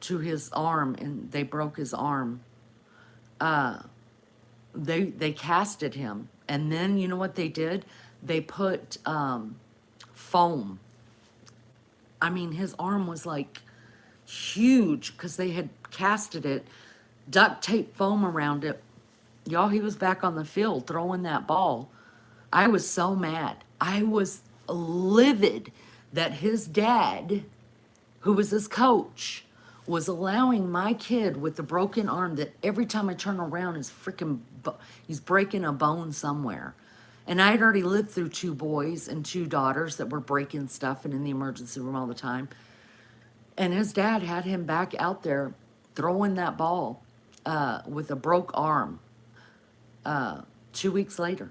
to his arm and they broke his arm, they casted him. And then you know what they did? They put foam. I mean, his arm was like huge because they had casted it, duct tape foam around it. Y'all, he was back on the field throwing that ball. I was so mad. I was livid that his dad, who was his coach, was allowing my kid with the broken arm that every time I turn around is freaking, he's breaking a bone somewhere. And I had already lived through 2 boys and 2 daughters that were breaking stuff and in the emergency room all the time. And his dad had him back out there throwing that ball with a broke arm 2 weeks later.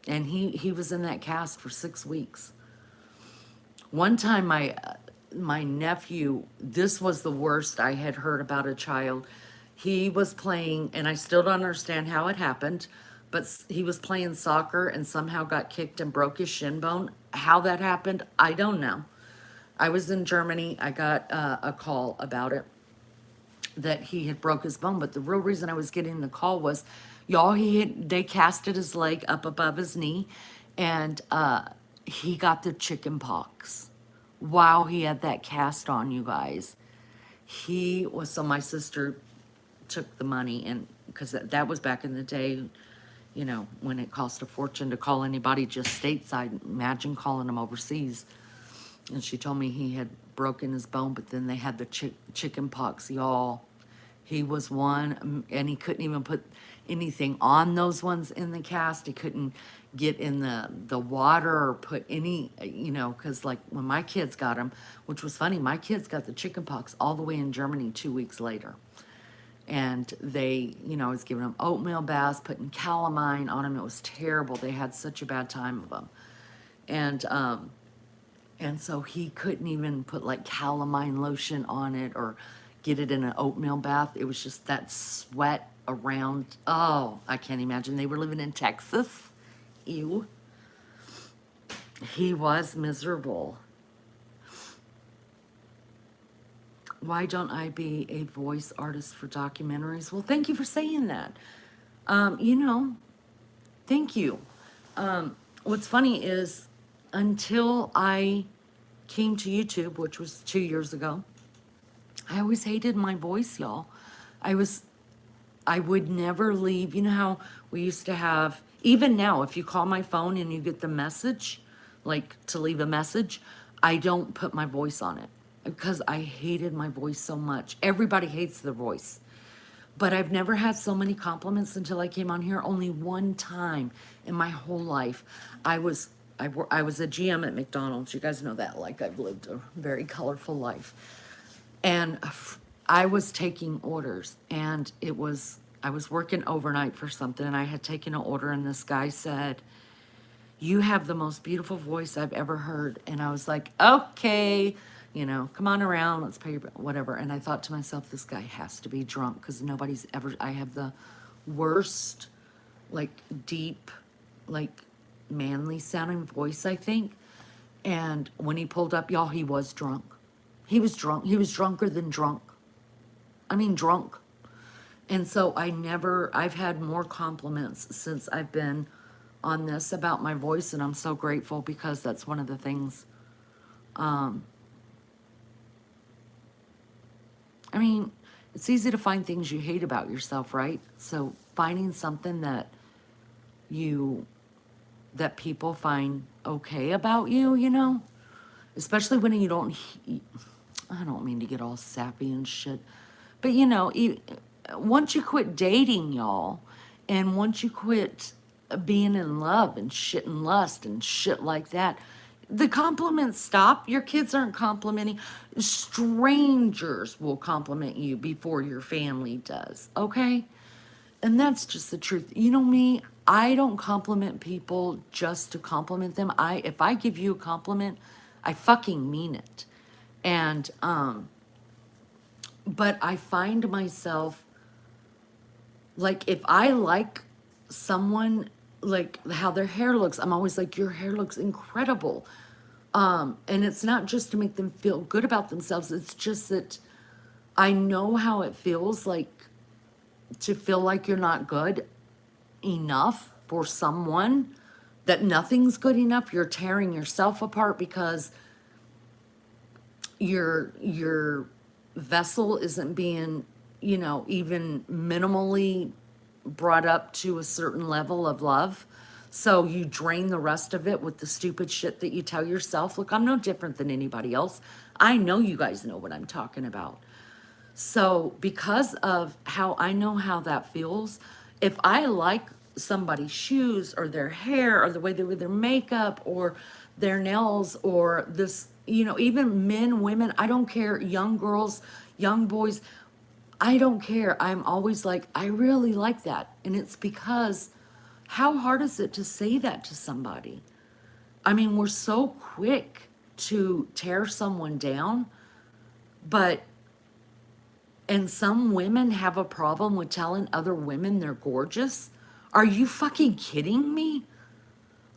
And he was in that cast for 6 weeks. One time my nephew, this was the worst I had heard about a child. He was playing, and I still don't understand how it happened, but he was playing soccer and somehow got kicked and broke his shin bone. How that happened, I don't know. I was in Germany. I got a call about it, that he had broke his bone. But the real reason I was getting the call was, y'all, they casted his leg up above his knee, and he got the chicken pox while he had that cast on, you guys. So my sister took the money, and because that was back in the day, you know, when it cost a fortune to call anybody just stateside. Imagine calling them overseas. And she told me he had broken his bone, but then they had the chicken pox, y'all. He was one, and he couldn't even put anything on those ones in the cast. He couldn't get in the water or put any, you know, because like when my kids got him, which was funny, my kids got the chicken pox all the way in Germany 2 weeks later. And they, you know, I was giving them oatmeal baths, putting calamine on them. It was terrible. They had such a bad time of them. And so he couldn't even put like calamine lotion on it or get it in an oatmeal bath. It was just that sweat around. Oh, I can't imagine. They were living in Texas. Ew. He was miserable. Why don't I be a voice artist for documentaries? Well, thank you for saying that. You know, thank you. What's funny is until I came to YouTube, which was 2 years ago, I always hated my voice, y'all. I was, I would never leave. You know how we used to have, even now, if you call my phone and you get the message, like to leave a message, I don't put my voice on it because I hated my voice so much. Everybody hates their voice. But I've never had so many compliments until I came on here. Only one time in my whole life. I was a GM at McDonald's. You guys know that. Like, I've lived a very colorful life. And I was taking orders, and I was working overnight for something, and I had taken an order, and this guy said, "You have the most beautiful voice I've ever heard." And I was like, okay, come on around, let's pay your bill, whatever. And I thought to myself, this guy has to be drunk because nobody's ever, I have the worst, like, deep, like, manly sounding voice, I think. And when he pulled up, y'all, he was drunk. He was drunk. He was drunker than drunk. I mean, drunk. And so I've had more compliments since I've been on this about my voice, and I'm so grateful because that's one of the things, I mean, it's easy to find things you hate about yourself, right? So finding something that people find okay about you, especially when you don't, I don't mean to get all sappy and shit, but once you quit dating, y'all, and once you quit being in love and shit and lust and shit like that, the compliments stop. Your kids aren't complimenting. Strangers will compliment you before your family does, okay? And that's just the truth. You know me, I don't compliment people just to compliment them. If I give you a compliment, I fucking mean it. And but I find myself, like, if I like someone, like how their hair looks, I'm always like, your hair looks incredible. And it's not just to make them feel good about themselves. It's just that I know how it feels like to feel like you're not good enough for someone, that nothing's good enough. You're tearing yourself apart because your vessel isn't being, even minimally brought up to a certain level of love. So you drain the rest of it with the stupid shit that you tell yourself. Look, I'm no different than anybody else. I know you guys know what I'm talking about. So because of how I know how that feels, if I like somebody's shoes or their hair or the way they wear their makeup or their nails or this, even men, women, I don't care, young girls, young boys, I don't care. I'm always like, I really like that. And it's because how hard is it to say that to somebody? I mean, we're so quick to tear someone down, and some women have a problem with telling other women they're gorgeous. Are you fucking kidding me?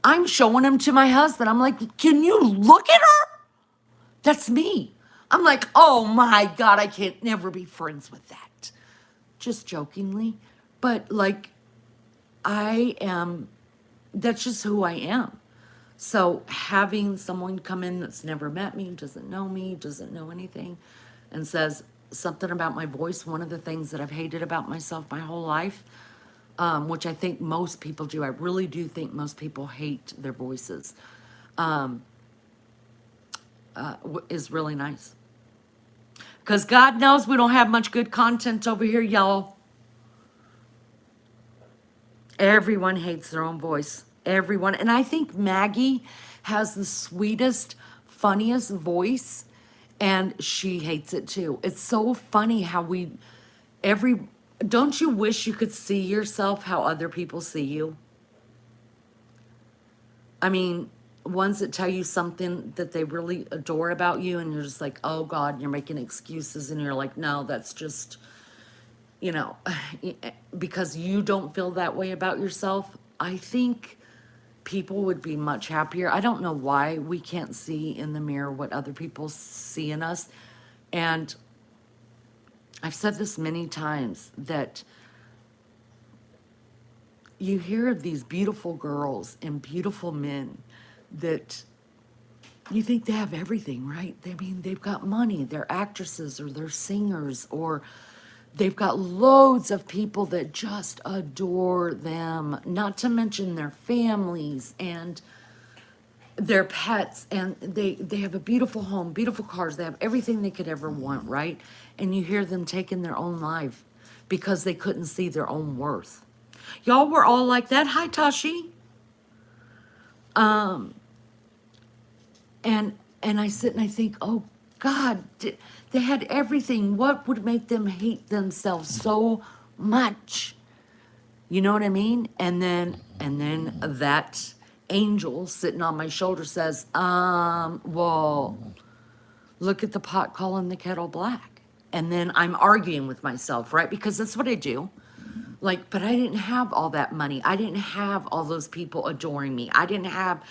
I'm showing them to my husband. I'm like, can you look at her? That's me. I'm like, oh my God, I can't never be friends with that. Just jokingly. But like, that's just who I am. So having someone come in that's never met me, doesn't know anything, and says something about my voice, one of the things that I've hated about myself my whole life, which I think most people do. I really do think most people hate their voices, is really nice. Because God knows we don't have much good content over here, y'all. Everyone hates their own voice. Everyone. And I think Maggie has the sweetest, funniest voice, and she hates it too. It's so funny how don't you wish you could see yourself how other people see you? I mean, ones that tell you something that they really adore about you, and you're just like, oh God, and you're making excuses, and you're like, no, that's just, because you don't feel that way about yourself. I think people would be much happier. I don't know why we can't see in the mirror what other people see in us. And I've said this many times that you hear of these beautiful girls and beautiful men that you think they have everything, right? I mean, they've got money, they're actresses or they're singers, or they've got loads of people that just adore them, not to mention their families and their pets, and they have a beautiful home, beautiful cars, they have everything they could ever want, right? And you hear them taking their own life because they couldn't see their own worth. Y'all were all like that. Hi, Tashi. And I sit and I think, oh God, they had everything. What would make them hate themselves so much? You know what I mean? And then that angel sitting on my shoulder says, well, look at the pot calling the kettle black. And then I'm arguing with myself, right? Because that's what I do. Like, but I didn't have all that money. I didn't have all those people adoring me. I didn't have.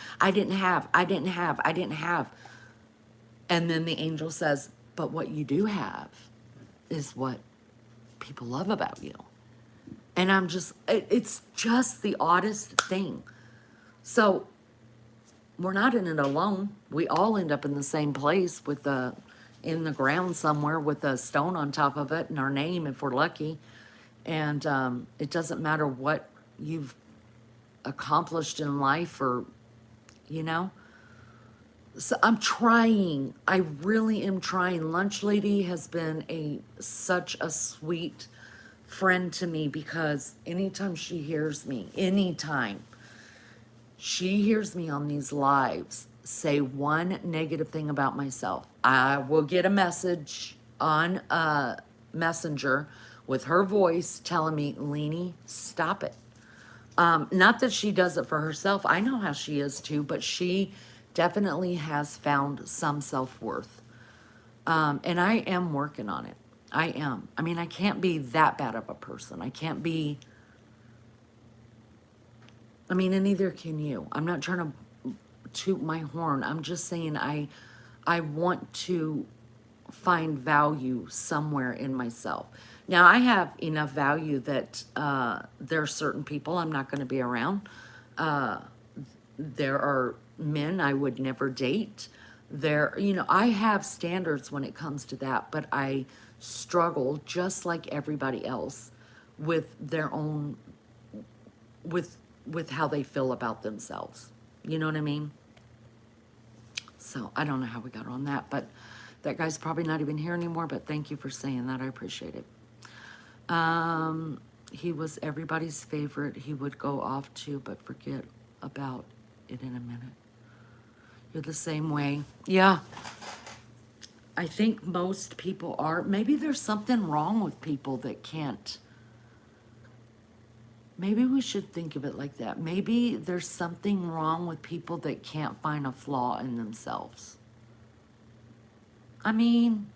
And then the angel says, but what you do have is what people love about you. And I'm just, it's just the oddest thing. So we're not in it alone. We all end up in the same place with in the ground somewhere with a stone on top of it and our name if we're lucky. And it doesn't matter what you've accomplished in life or, you know. So I'm trying. I really am trying. Lunch Lady has been such a sweet friend to me because anytime she hears me, she hears me on these lives say one negative thing about myself, I will get a message on Messenger with her voice telling me, Lene, stop it. Not that she does it for herself. I know how she is too, but she definitely has found some self-worth. And I am working on it. I am. I mean, I can't be that bad of a person. I can't be, I mean, and neither can you. I'm not trying to toot my horn. I'm just saying I want to find value somewhere in myself. Now, I have enough value that there are certain people I'm not going to be around. There are men I would never date. I have standards when it comes to that, but I struggle just like everybody else with their own, with how they feel about themselves. You know what I mean? So I don't know how we got on that, but that guy's probably not even here anymore, but thank you for saying that. I appreciate it. He was everybody's favorite. He would go off to, but forget about it in a minute. You're the same way. Yeah. I think most people are. Maybe there's something wrong with people that can't. Maybe we should think of it like that. Maybe there's something wrong with people that can't find a flaw in themselves. I mean,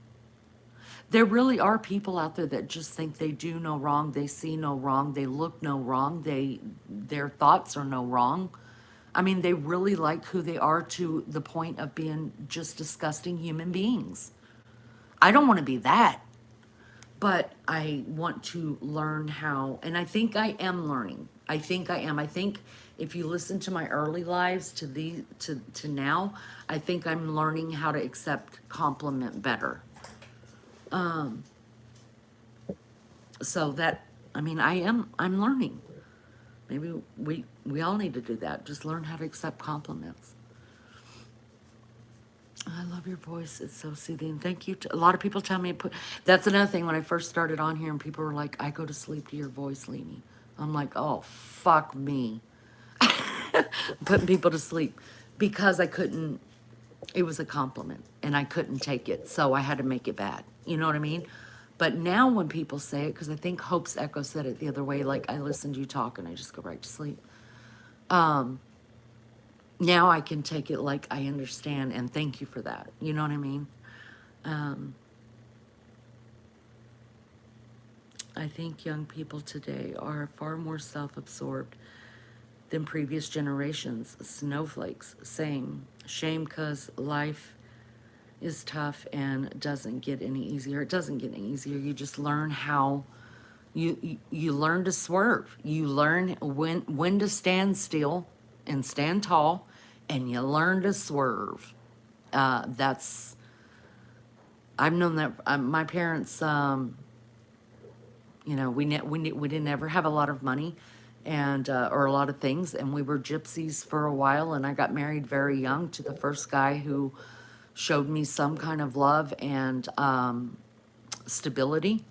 there really are people out there that just think they do no wrong, they see no wrong, they look no wrong, their thoughts are no wrong. I mean, they really like who they are to the point of being just disgusting human beings. I don't want to be that, but I want to learn how, and I think I am learning. I think I am. I think if you listen to my early lives to now, I think I'm learning how to accept compliment better. So that, I mean, I'm learning. Maybe we all need to do that. Just learn how to accept compliments. I love your voice. It's so soothing. Thank you. A lot of people tell me, that's another thing when I first started on here and people were like, I go to sleep to your voice, Lene. I'm like, oh, fuck me. Putting people to sleep because I couldn't, it was a compliment and I couldn't take it. So I had to make it bad. You know what I mean? But now when people say it, because I think Hope's Echo said it the other way, like I listen to you talk and I just go right to sleep. Now I can take it like I understand and thank you for that. You know what I mean? I think young people today are far more self-absorbed than previous generations. Snowflakes, same. Shame because life is tough and doesn't get any easier. It doesn't get any easier. You just learn how, you learn to swerve. You learn when to stand still and stand tall, and you learn to swerve. That's, I've known that, my parents, you know, we didn't ever have a lot of money and, or a lot of things, and we were gypsies for a while, and I got married very young to the first guy who showed me some kind of love and, stability.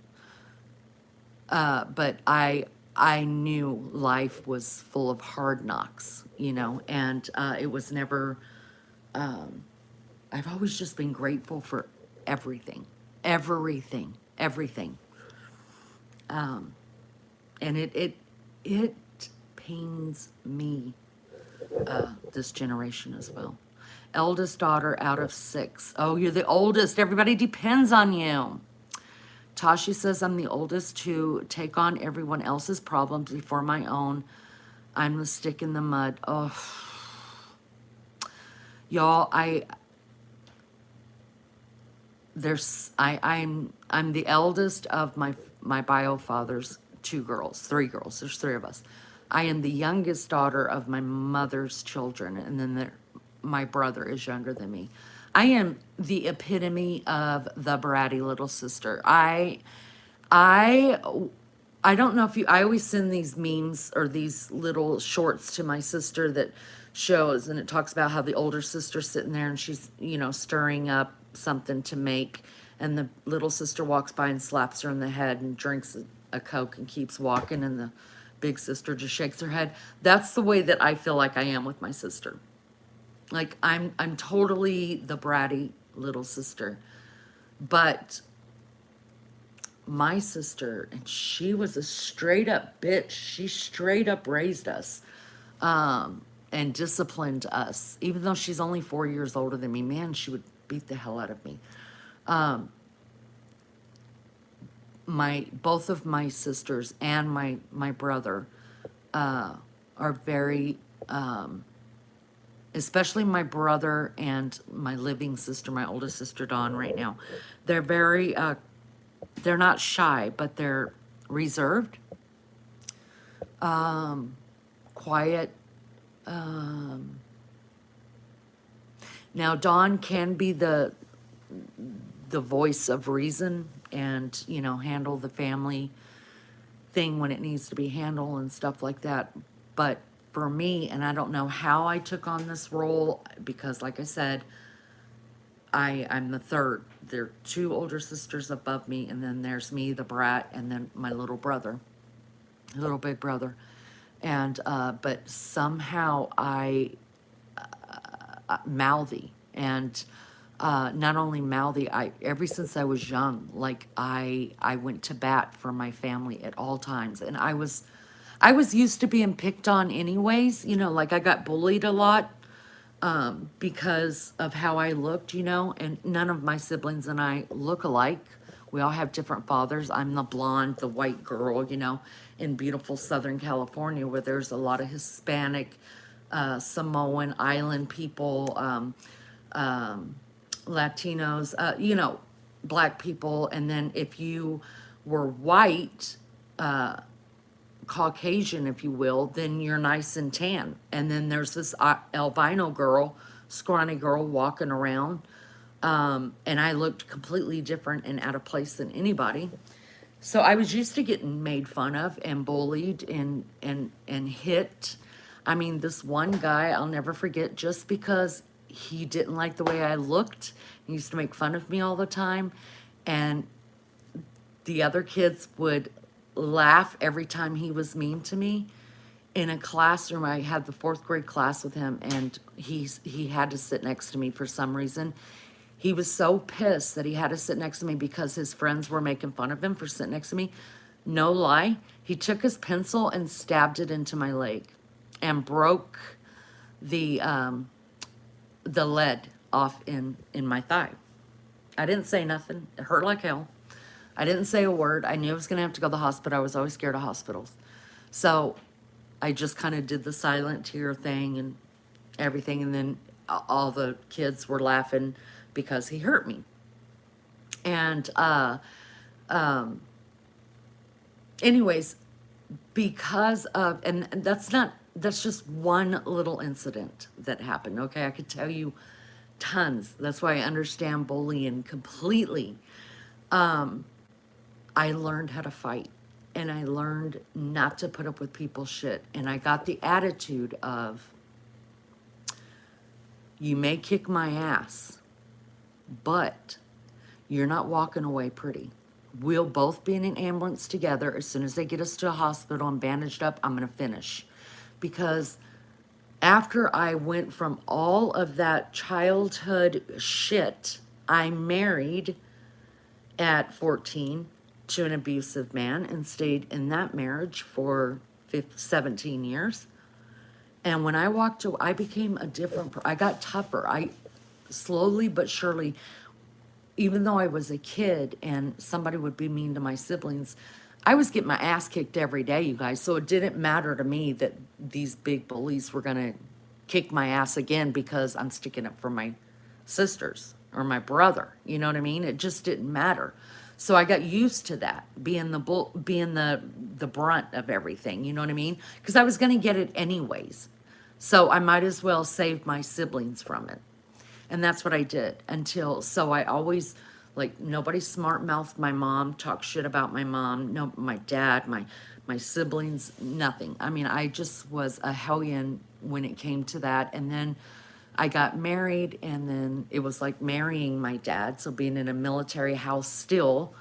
But I knew life was full of hard knocks, you know, and, it was never, I've always just been grateful for everything, everything. And it pains me, this generation as well. Eldest daughter out of 6. Oh, you're the oldest. Everybody depends on you. Tashi says I'm the oldest to take on everyone else's problems before my own. I'm the stick in the mud. Oh, y'all, I'm the eldest of my bio father's 2 girls, 3 girls. There's 3 of us. I am the youngest daughter of my mother's children, and then my brother is younger than me. I am the epitome of the bratty little sister. I don't know if you, I always send these memes or these little shorts to my sister that shows, and it talks about how the older sister's sitting there and she's, you know, stirring up something to make, and the little sister walks by and slaps her in the head and drinks a Coke and keeps walking, and the big sister just shakes her head. That's the way that I feel like I am with my sister. Like I'm totally the bratty little sister. But my sister, and she was a straight up bitch. She straight up raised us, and disciplined us. Even though she's only 4 years older than me, man, she would beat the hell out of me. Both of my sisters and my brother, are very, especially my brother and my living sister, my oldest sister Dawn right now. They're very, they're not shy, but they're reserved, quiet. Now Dawn can be the voice of reason and, you know, handle the family thing when it needs to be handled and stuff like that. But for me, and I don't know how I took on this role, because like I said, I'm the third. There are 2 older sisters above me, and then there's me, the brat, and then my little brother, little big brother. And, but somehow mouthy, and, not only mouthy, ever since I was young, like I went to bat for my family at all times. And I was used to being picked on anyways, you know, like I got bullied a lot, because of how I looked, you know, and none of my siblings and I look alike. We all have different fathers. I'm the blonde, the white girl, you know, in beautiful Southern California, where there's a lot of Hispanic, Samoan island people, Latinos, you know, black people. And then if you were white, Caucasian, if you will, then you're nice and tan. And then there's this albino girl, scrawny girl walking around. And I looked completely different and out of place than anybody. So I was used to getting made fun of and bullied and hit. I mean, this one guy I'll never forget, just because he didn't like the way I looked. He used to make fun of me all the time. And the other kids would laugh every time he was mean to me. In a classroom, I had the 4th grade class with him, and he had to sit next to me for some reason. He was so pissed that he had to sit next to me because his friends were making fun of him for sitting next to me. No lie, he took his pencil and stabbed it into my leg and broke the lead off in my thigh. I didn't say nothing. It hurt like hell. I didn't say a word. I knew I was going to have to go to the hospital. I was always scared of hospitals. So I just kind of did the silent tear thing and everything. And then all the kids were laughing because he hurt me. And anyways, because of, and that's just one little incident that happened. Okay, I could tell you tons. That's why I understand bullying completely. I learned how to fight, and I learned not to put up with people's shit. And I got the attitude of, you may kick my ass, but you're not walking away pretty. We'll both be in an ambulance together. As soon as they get us to a hospital and bandaged up, I'm going to finish. Because after I went from all of that childhood shit, I married at 14 to an abusive man and stayed in that marriage for 17 years. And when I walked away, I became a different I got tougher. I slowly but surely, even though I was a kid and somebody would be mean to my siblings, I was getting my ass kicked every day, you guys. So it didn't matter to me that these big bullies were going to kick my ass again because I'm sticking up for my sisters or my brother. You know what I mean? It just didn't matter. So I got used to that, being the brunt of everything. You know what I mean? Because I was going to get it anyways. So I might as well save my siblings from it. And that's what I did so I always, like, nobody smart mouthed my mom, talk shit about my mom, no, my dad, my siblings, nothing. I mean, I just was a hellion when it came to that. And then I got married, and then it was like marrying my dad, so being in a military house still,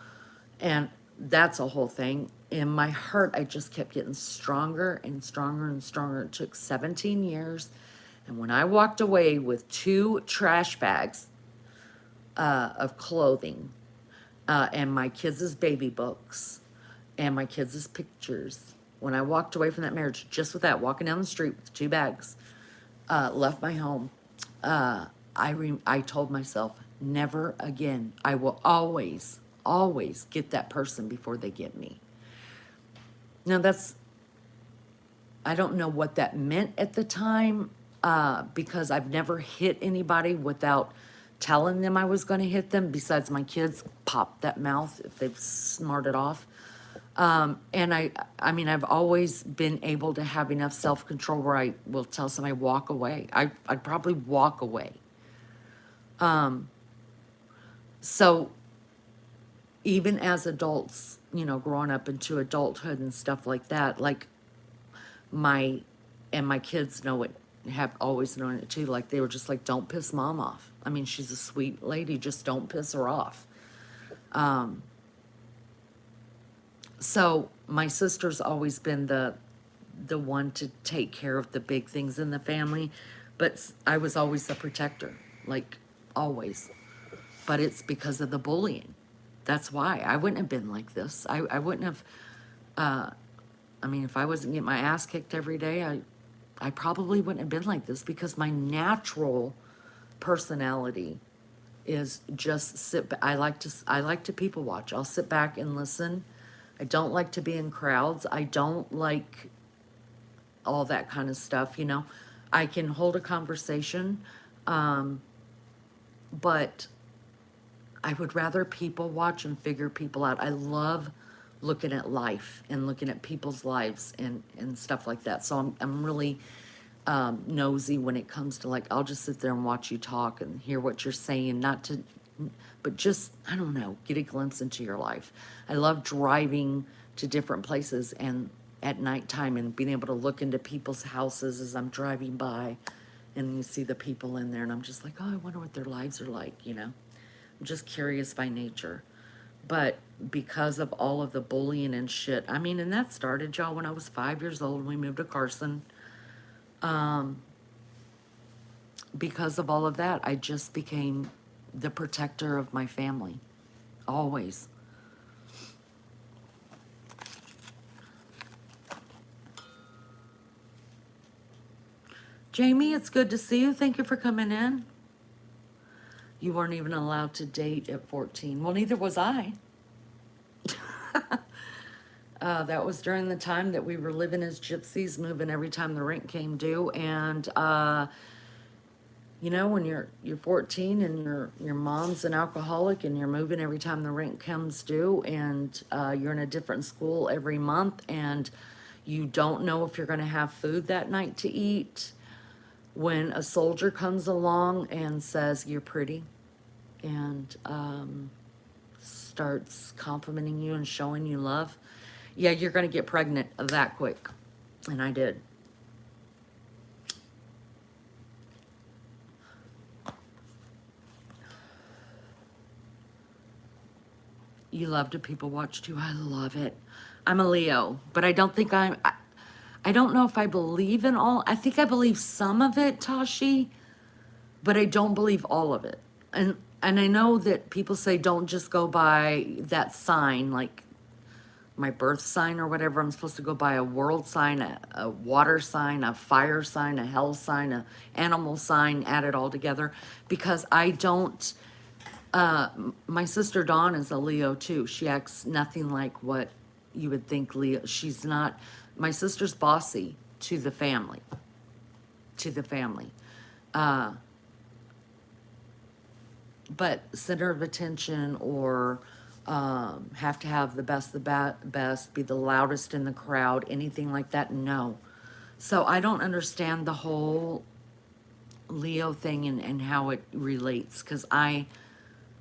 and that's a whole thing. In my heart, I just kept getting stronger and stronger and stronger. It took 17 years. And when I walked away with 2 trash bags of clothing and my kids' baby books and my kids' pictures, when I walked away from that marriage, just with that, walking down the street with 2 bags, left my home, I told myself, never again. I will always, always get that person before they get me. Now I don't know what that meant at the time, because I've never hit anybody without telling them I was going to hit them. Besides, my kids pop that mouth if they've smarted off. And I mean, I've always been able to have enough self-control where I will tell somebody, walk away. I'd probably walk away. So even as adults, growing up into adulthood and stuff like that, like my kids know it, have always known it too. Like, they were just like, don't piss mom off. I mean, she's a sweet lady, just don't piss her off. So my sister's always been the one to take care of the big things in the family, but I was always the protector, like, always. But it's because of the bullying. That's why I wouldn't have been like this. I wouldn't have, I mean, if I wasn't getting my ass kicked every day, I probably wouldn't have been like this, because my natural personality is just I like to people watch. I'll sit back and listen. I don't like to be in crowds. I don't like all that kind of stuff, I can hold a conversation, but I would rather people watch and figure people out. I love looking at life and looking at people's lives and stuff like that. So I'm really nosy when it comes to, like, I'll just sit there and watch you talk and hear what you're saying, but just, I don't know, get a glimpse into your life. I love driving to different places and at nighttime and being able to look into people's houses as I'm driving by, and you see the people in there, and I'm just like, oh, I wonder what their lives are like, I'm just curious by nature. But because of all of the bullying and shit, I mean, and that started, y'all, when I was 5 years old. We moved to Carson. Because of all of that, I just became the protector of my family. Always. Jamie, it's good to see you. Thank you for coming in. You weren't even allowed to date at 14. Well, neither was I. That was during the time that we were living as gypsies, moving every time the rent came due. And, when you're 14 and your mom's an alcoholic and you're moving every time the rent comes due, and you're in a different school every month, and you don't know if you're going to have food that night to eat. when a soldier comes along and says, "You're pretty," and starts complimenting you and showing you love, yeah, you're going to get pregnant that quick. And I did. You love to people watch too. I love it. I'm a Leo, but I don't think I don't know if I believe in all. I think I believe some of it, Tashi, but I don't believe all of it. And I know that people say don't just go by that sign, like my birth sign or whatever. I'm supposed to go by a world sign, a water sign, a fire sign, a hell sign, a animal sign, add it all together, because I don't. My sister Dawn is a Leo too. She acts nothing like what you would think Leo. She's not. My sister's bossy to the family. To the family. But center of attention, or have to have the best, best, be the loudest in the crowd, anything like that, no. So I don't understand the whole Leo thing and how it relates, because I'm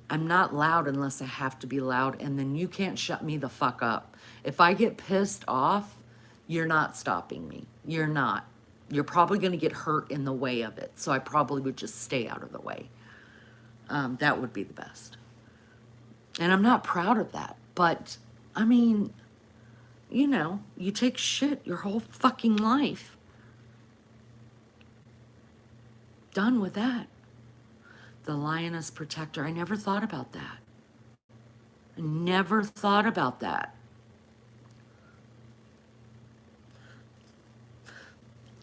not loud unless I have to be loud, and then you can't shut me the fuck up. If I get pissed off, you're not stopping me. You're not. You're probably going to get hurt in the way of it, so I probably would just stay out of the way. That would be the best. And I'm not proud of that, but I mean, you know, you take shit your whole fucking life. Done with that. The lioness protector. I never thought about that. I never thought about that.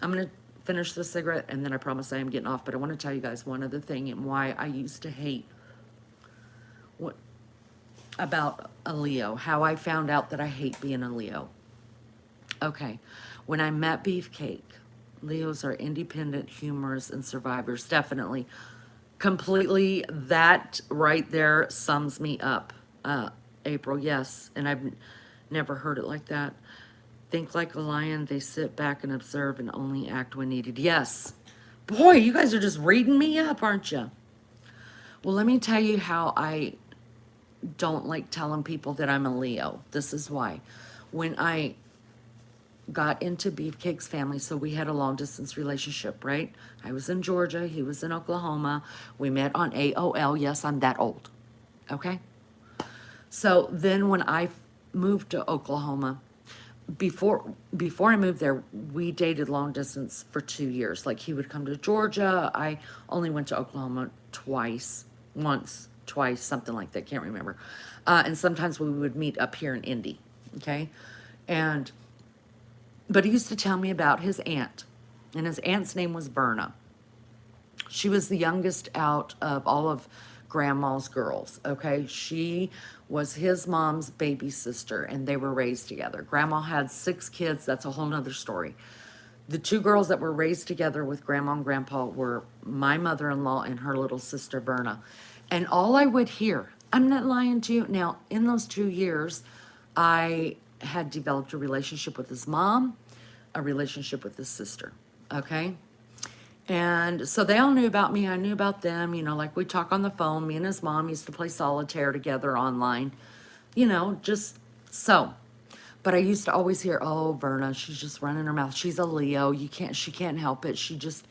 I'm going to finish the cigarette and then I promise I am getting off, but I want to tell you guys one other thing and why I used to hate what about a Leo, how I found out that I hate being a Leo. Okay, when I met Beefcake, Leos are independent, humorous, and survivors, definitely. Completely, that right there sums me up. April, yes, and I've never heard it like that. Think like a lion, they sit back and observe and only act when needed. Yes. Boy, you guys are just reading me up, aren't you? Well, let me tell you how I don't like telling people that I'm a Leo. This is why. When I got into Beefcake's family, so we had a long distance relationship, right? I was in Georgia, he was in Oklahoma. We met on AOL. Yes, I'm that old. Okay? So then when I moved to Oklahoma, before I moved there, we dated long distance for 2 years. Like, he would come to Georgia. I only went to Oklahoma once, twice, something like that. Can't remember. And sometimes we would meet up here in Indy. Okay. But he used to tell me about his aunt, and his aunt's name was Berna. She was the youngest out of all of Grandma's girls, okay? She was his mom's baby sister, and they were raised together. Grandma had 6 kids. That's a whole nother story. The 2 girls that were raised together with Grandma and Grandpa were my mother-in-law and her little sister, Berna. And all I would hear, I'm not lying to you. Now, in those 2 years, I had developed a relationship with his mom, a relationship with his sister, okay? And so they all knew about me. I knew about them. You know, like, we talk on the phone. Me and his mom used to play solitaire together online. You know, just so. But I used to always hear, oh, Verna, she's just running her mouth. She's a Leo. She can't help it. She just,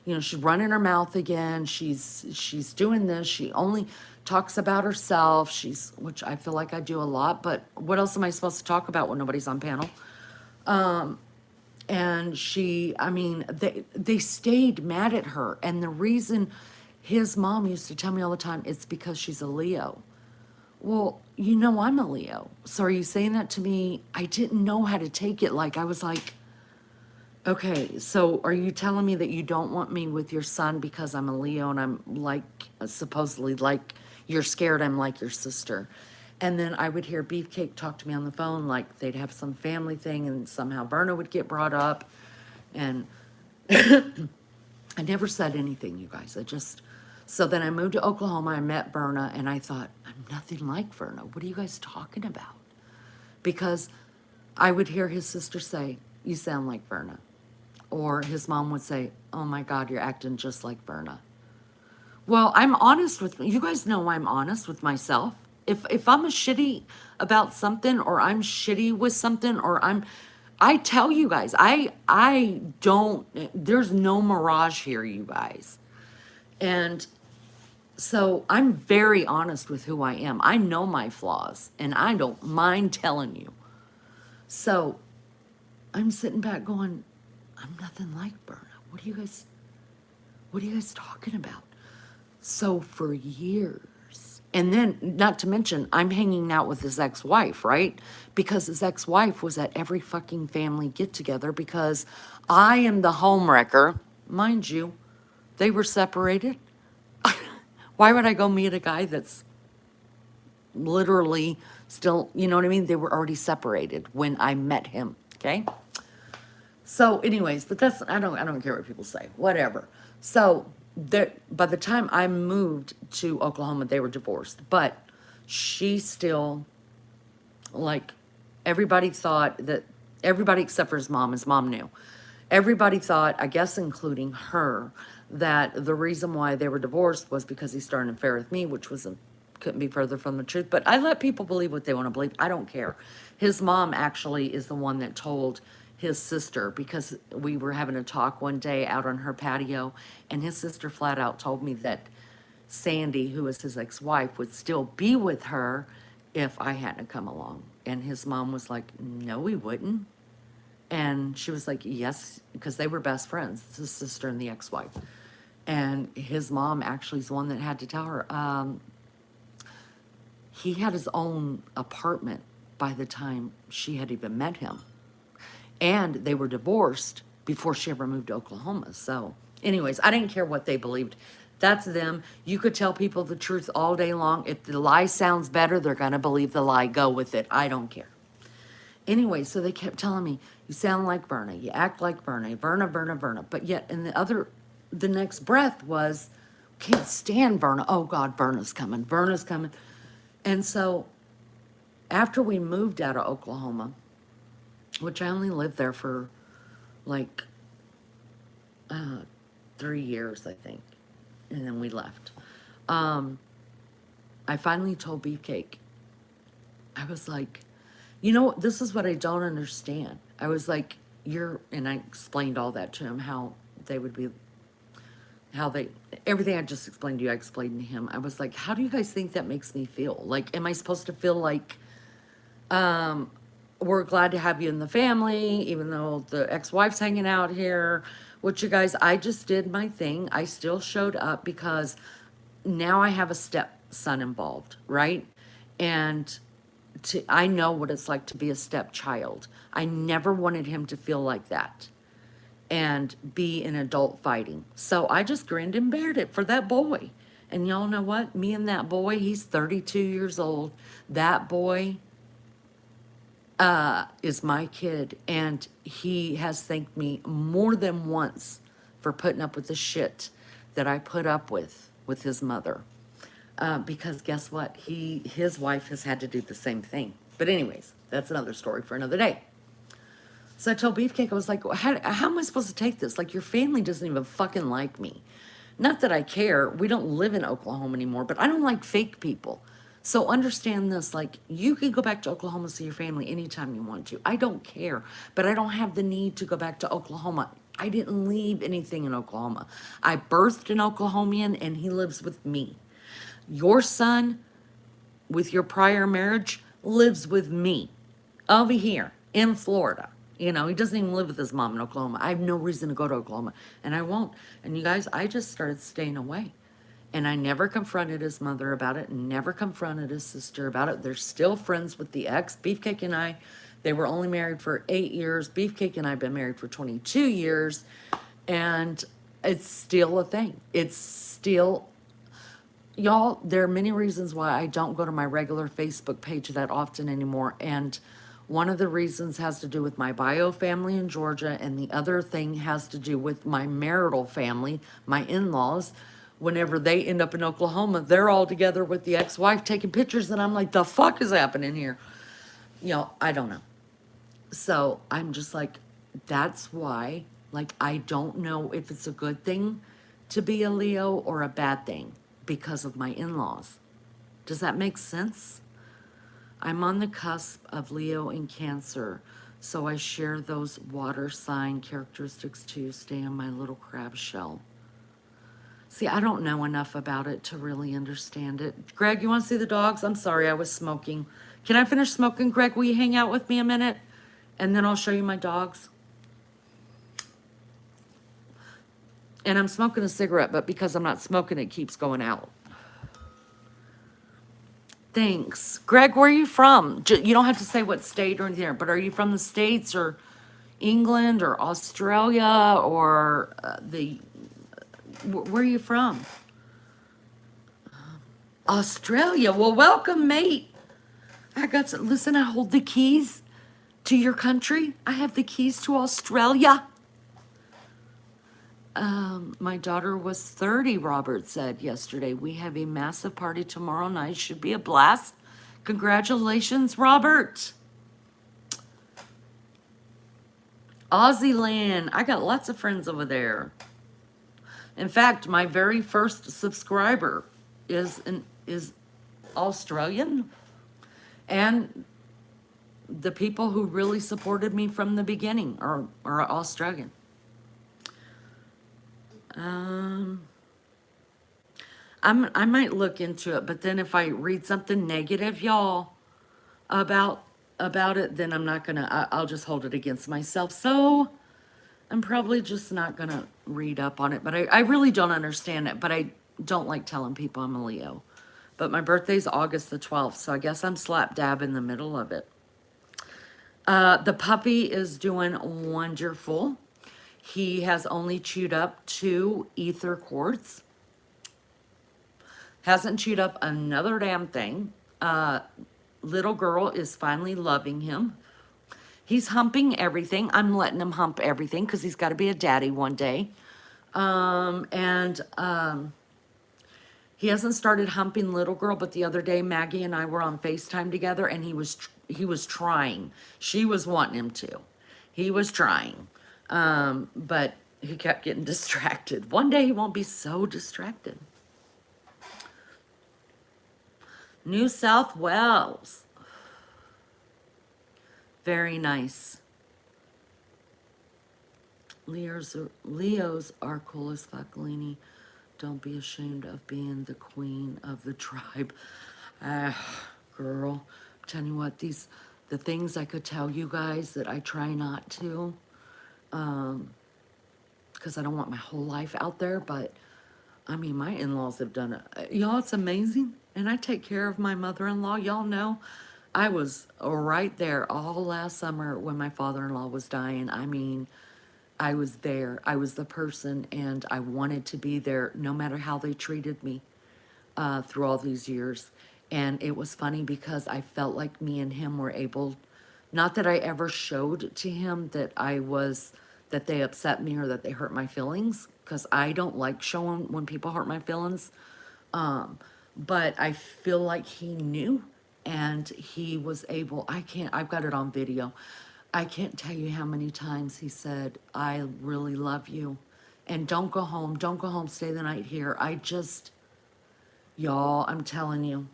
you know, she's running her mouth again. She's doing this. She only talks about herself. Which I feel like I do a lot. But what else am I supposed to talk about when nobody's on panel? And they stayed mad at her. And the reason his mom used to tell me all the time, it's because she's a Leo. Well, you know, I'm a Leo. So are you saying that to me? I didn't know how to take it. Like, I was like, okay, so are you telling me that you don't want me with your son because I'm a Leo and I'm like, supposedly like, you're scared I'm like your sister? And then I would hear Beefcake talk to me on the phone, like they'd have some family thing and somehow Berna would get brought up. And I never said anything, you guys. So then I moved to Oklahoma, I met Berna, and I thought, I'm nothing like Berna. What are you guys talking about? Because I would hear his sister say, you sound like Berna. Or his mom would say, oh my God, you're acting just like Berna. Well, I'm honest with you guys know I'm honest with myself. If I'm a shitty about something or I'm shitty with something or I tell you guys, I don't there's no mirage here, you guys. And so I'm very honest with who I am. I know my flaws and I don't mind telling you. So I'm sitting back going, I'm nothing like Berna. What are you guys talking about? So for years, and then not to mention, I'm hanging out with his ex-wife, right? Because his ex-wife was at every fucking family get together because I am the homewrecker. Mind you, they were separated. Why would I go meet a guy that's literally still, you know what I mean? They were already separated when I met him, okay? So anyways, but that's, I don't care what people say, whatever. So there, by the time I moved to Oklahoma, they were divorced, but she still, like, everybody thought that, everybody except for his mom knew. Everybody thought, I guess including her, that the reason why they were divorced was because he started an affair with me, which was couldn't be further from the truth. But I let people believe what they want to believe. I don't care. His mom actually is the one that told his sister, because we were having a talk one day out on her patio, and his sister flat out told me that Sandy, who is his ex-wife, would still be with her if I hadn't come along. And his mom was like, no, he wouldn't. And she was like, yes, because they were best friends, the sister and the ex-wife. And his mom actually is the one that had to tell her. He had his own apartment by the time she had even met him. And they were divorced before she ever moved to Oklahoma. So anyways, I didn't care what they believed. That's them. You could tell people the truth all day long. If the lie sounds better, they're going to believe the lie. Go with it. I don't care. Anyway, so they kept telling me, you sound like Berna, you act like Berna, Berna. But yet in the next breath was, can't stand Berna. Oh God, Berna's coming. And so after we moved out of Oklahoma, which I only lived there for like 3 years, I think. And then we left. I finally told Beefcake, I was like, you know, this is what I don't understand. I was like, and I explained all that to him, everything I just explained to you, I explained to him. I was like, how do you guys think that makes me feel? Like, am I supposed to feel like, we're glad to have you in the family, even though the ex-wife's hanging out here? Which, you guys, I just did my thing. I still showed up because now I have a stepson involved, right? And I know what it's like to be a stepchild. I never wanted him to feel like that and be an adult fighting. So I just grinned and bared it for that boy. And y'all know what? Me and that boy, he's 32 years old. That boy is my kid. And he has thanked me more than once for putting up with the shit that I put up with his mother. Because guess what? His wife has had to do the same thing. But anyways, that's another story for another day. So I told Beefcake, I was like, how am I supposed to take this? Like, your family doesn't even fucking like me. Not that I care. We don't live in Oklahoma anymore, but I don't like fake people. So understand this, like, you can go back to Oklahoma to see your family anytime you want to. I don't care, but I don't have the need to go back to Oklahoma. I didn't leave anything in Oklahoma. I birthed an Oklahomian, and he lives with me. Your son, with your prior marriage, lives with me over here in Florida. You know, he doesn't even live with his mom in Oklahoma. I have no reason to go to Oklahoma, and I won't. And you guys, I just started staying away. And I never confronted his mother about it, never confronted his sister about it. They're still friends with the ex. Beefcake and I, they were only married for 8 years. Beefcake and I have been married for 22 years, and it's still a thing. It's still, y'all, there are many reasons why I don't go to my regular Facebook page that often anymore, and one of the reasons has to do with my bio family in Georgia, and the other thing has to do with my marital family, my in-laws. Whenever they end up in Oklahoma, they're all together with the ex-wife taking pictures, and I'm like, the fuck is happening here? You know, I don't know. So I'm just like, that's why Like, I don't know if it's a good thing to be a Leo or a bad thing because of my in-laws. Does that make sense? I'm on the cusp of Leo and Cancer, so I share those water sign characteristics too. Stay in my little crab shell. See, I don't know enough about it to really understand it. Greg, you want to see the dogs? I'm sorry, I was smoking. Can I finish smoking, Greg? Will you hang out with me a minute? And then I'll show you my dogs. And I'm smoking a cigarette, but because I'm not smoking, it keeps going out. Thanks. Greg, where are you from? You don't have to say what state or anything, but are you from the States or England or Australia or where are you from? Australia. Well, welcome, mate. Listen, I hold the keys to your country. I have the keys to Australia. My daughter was 30, Robert said yesterday. We have a massive party tomorrow night. Should be a blast. Congratulations, Robert. Aussie land. I got lots of friends over there. In fact, my very first subscriber is Australian. And the people who really supported me from the beginning are Australian. I might look into it, but then if I read something negative, y'all, about it, then I'm not gonna, I'll just hold it against myself. So I'm probably just not gonna read up on it, but I really don't understand it, but I don't like telling people I'm a Leo. But my birthday's August the 12th, so I guess I'm slap dab in the middle of it. The puppy is doing wonderful. He has only chewed up 2 ether quartz. Hasn't chewed up another damn thing. Little girl is finally loving him. He's humping everything. I'm letting him hump everything because he's got to be a daddy one day. He hasn't started humping little girl, but the other day Maggie and I were on FaceTime together and he was trying. She was wanting him to. He was trying. But he kept getting distracted. One day he won't be so distracted. New South Wales. Very nice. Leos are cool as fuck, Lene. Don't be ashamed of being the queen of the tribe. Girl, I'm telling you what, the things I could tell you guys that I try not to, because I don't want my whole life out there, but I mean, my in-laws have done it. Y'all, it's amazing. And I take care of my mother-in-law. Y'all know I was right there all last summer when my father-in-law was dying. I mean, I was there. I was the person, and I wanted to be there no matter how they treated me through all these years. And it was funny because I felt like me and him were able, not that I ever showed to him that that they upset me or that they hurt my feelings, because I don't like showing when people hurt my feelings. But I feel like he knew, and he was able, I've got it on video. I can't tell you how many times he said, I really love you. And don't go home, stay the night here. Y'all, I'm telling you.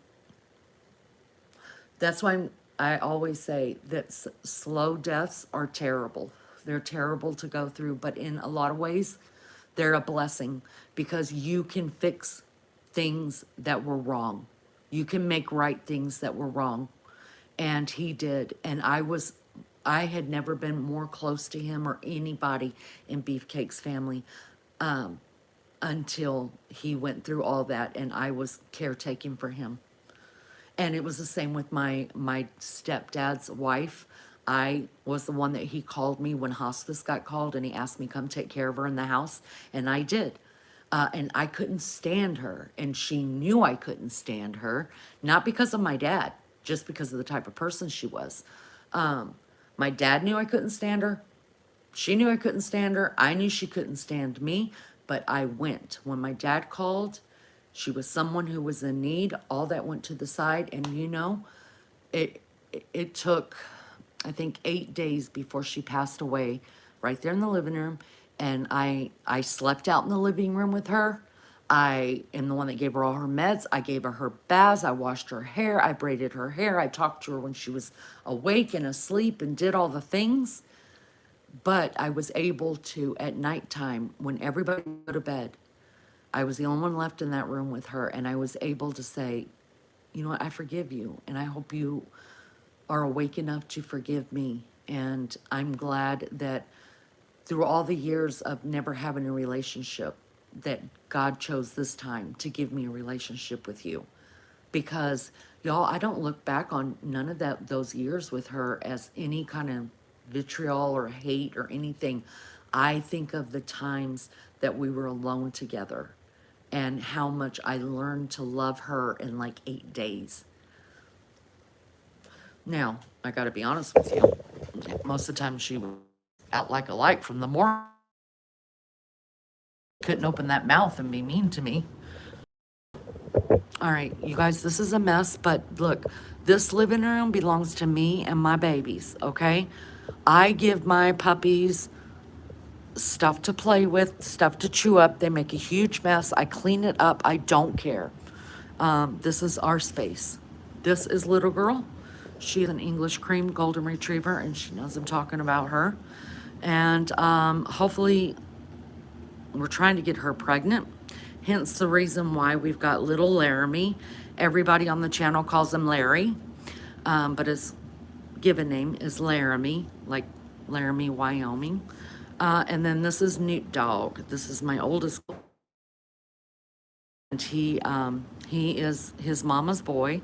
That's why I always say that slow deaths are terrible. They're terrible to go through, but in a lot of ways, they're a blessing because you can fix things that were wrong. You can make right things that were wrong. And he did. And I had never been more close to him or anybody in Beefcake's family until he went through all that, and I was caretaking for him. And it was the same with my stepdad's wife. I was the one that he called me when hospice got called, and he asked me to come take care of her in the house, and I did. And I couldn't stand her, and she knew I couldn't stand her, not because of my dad, just because of the type of person she was. My dad knew I couldn't stand her. She knew I couldn't stand her. I knew she couldn't stand me, but I went. When my dad called, she was someone who was in need. All that went to the side, and you know, it took, I think, 8 days before she passed away right there in the living room. And I slept out in the living room with her. I am the one that gave her all her meds. I gave her her baths. I washed her hair. I braided her hair. I talked to her when she was awake and asleep and did all the things. But I was able to, at nighttime, when everybody would go to bed, I was the only one left in that room with her. And I was able to say, you know what, I forgive you. And I hope you are awake enough to forgive me. And I'm glad that through all the years of never having a relationship, that God chose this time to give me a relationship with you. Because y'all, I don't look back on none of those years with her as any kind of vitriol or hate or anything. I think of the times that we were alone together and how much I learned to love her in like 8 days. Now, I gotta be honest with you. Most of the time she was out like a light from the morning. Couldn't open that mouth and be mean to me. All right, you guys, this is a mess, but look, this living room belongs to me and my babies, okay? I give my puppies stuff to play with, stuff to chew up. They make a huge mess. I clean it up. I don't care. This is our space. This is little girl. She's an English cream golden retriever, and she knows I'm talking about her. And hopefully we're trying to get her pregnant. Hence the reason why we've got little Laramie. Everybody on the channel calls him Larry, but his given name is Laramie, like Laramie, Wyoming. And then this is Newt Dog. This is my oldest. And he is his mama's boy.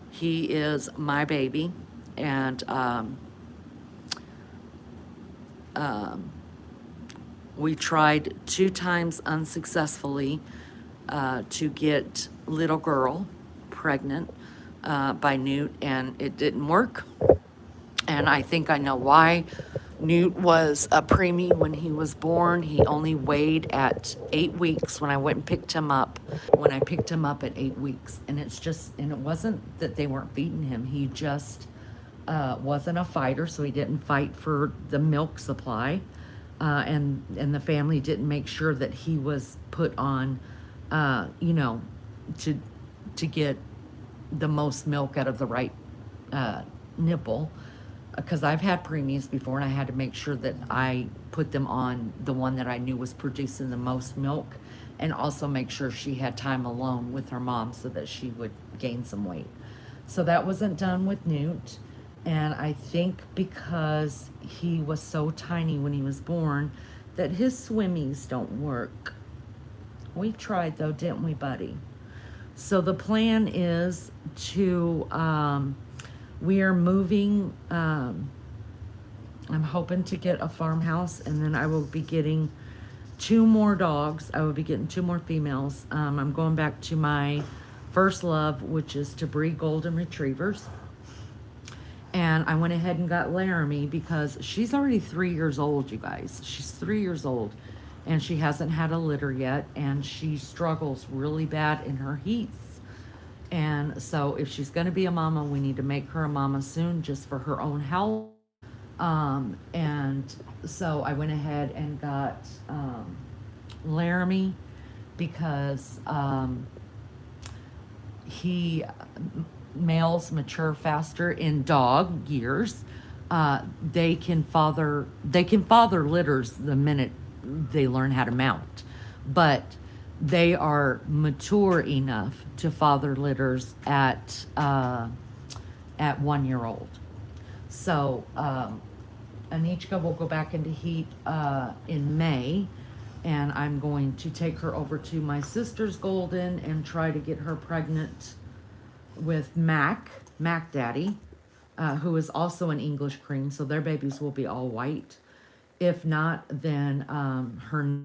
He is my baby. And we tried 2 times unsuccessfully to get little girl pregnant by Newt, and it didn't work. And I think I know why. Newt was a preemie when he was born. He only weighed at 8 weeks when I went and picked him up. When I picked him up at 8 weeks. And it wasn't that they weren't feeding him. He just wasn't a fighter, so he didn't fight for the milk supply. And the family didn't make sure that he was put on, to get the most milk out of the right nipple. Because I've had preemies before, and I had to make sure that I put them on the one that I knew was producing the most milk, and also make sure she had time alone with her mom so that she would gain some weight. So that wasn't done with Newt. And I think because he was so tiny when he was born, that his swimmies don't work. We tried though, didn't we, buddy? So the plan is to, we are moving, I'm hoping to get a farmhouse, and then I will be getting 2 more dogs. I will be getting 2 more females. I'm going back to my first love, which is to breed golden retrievers. And I went ahead and got Laramie because she's already 3 years old, you guys. She's 3 years old, and she hasn't had a litter yet, and she struggles really bad in her heats. And so if she's going to be a mama, we need to make her a mama soon, just for her own health. And so I went ahead and got Laramie because males mature faster in dog years. They can father litters the minute they learn how to mount, but they are mature enough to father litters at 1 year old. So Anichka will go back into heat in May, and I'm going to take her over to my sister's golden and try to get her pregnant with Mac Daddy, who is also an English cream, so their babies will be all white. If not, then her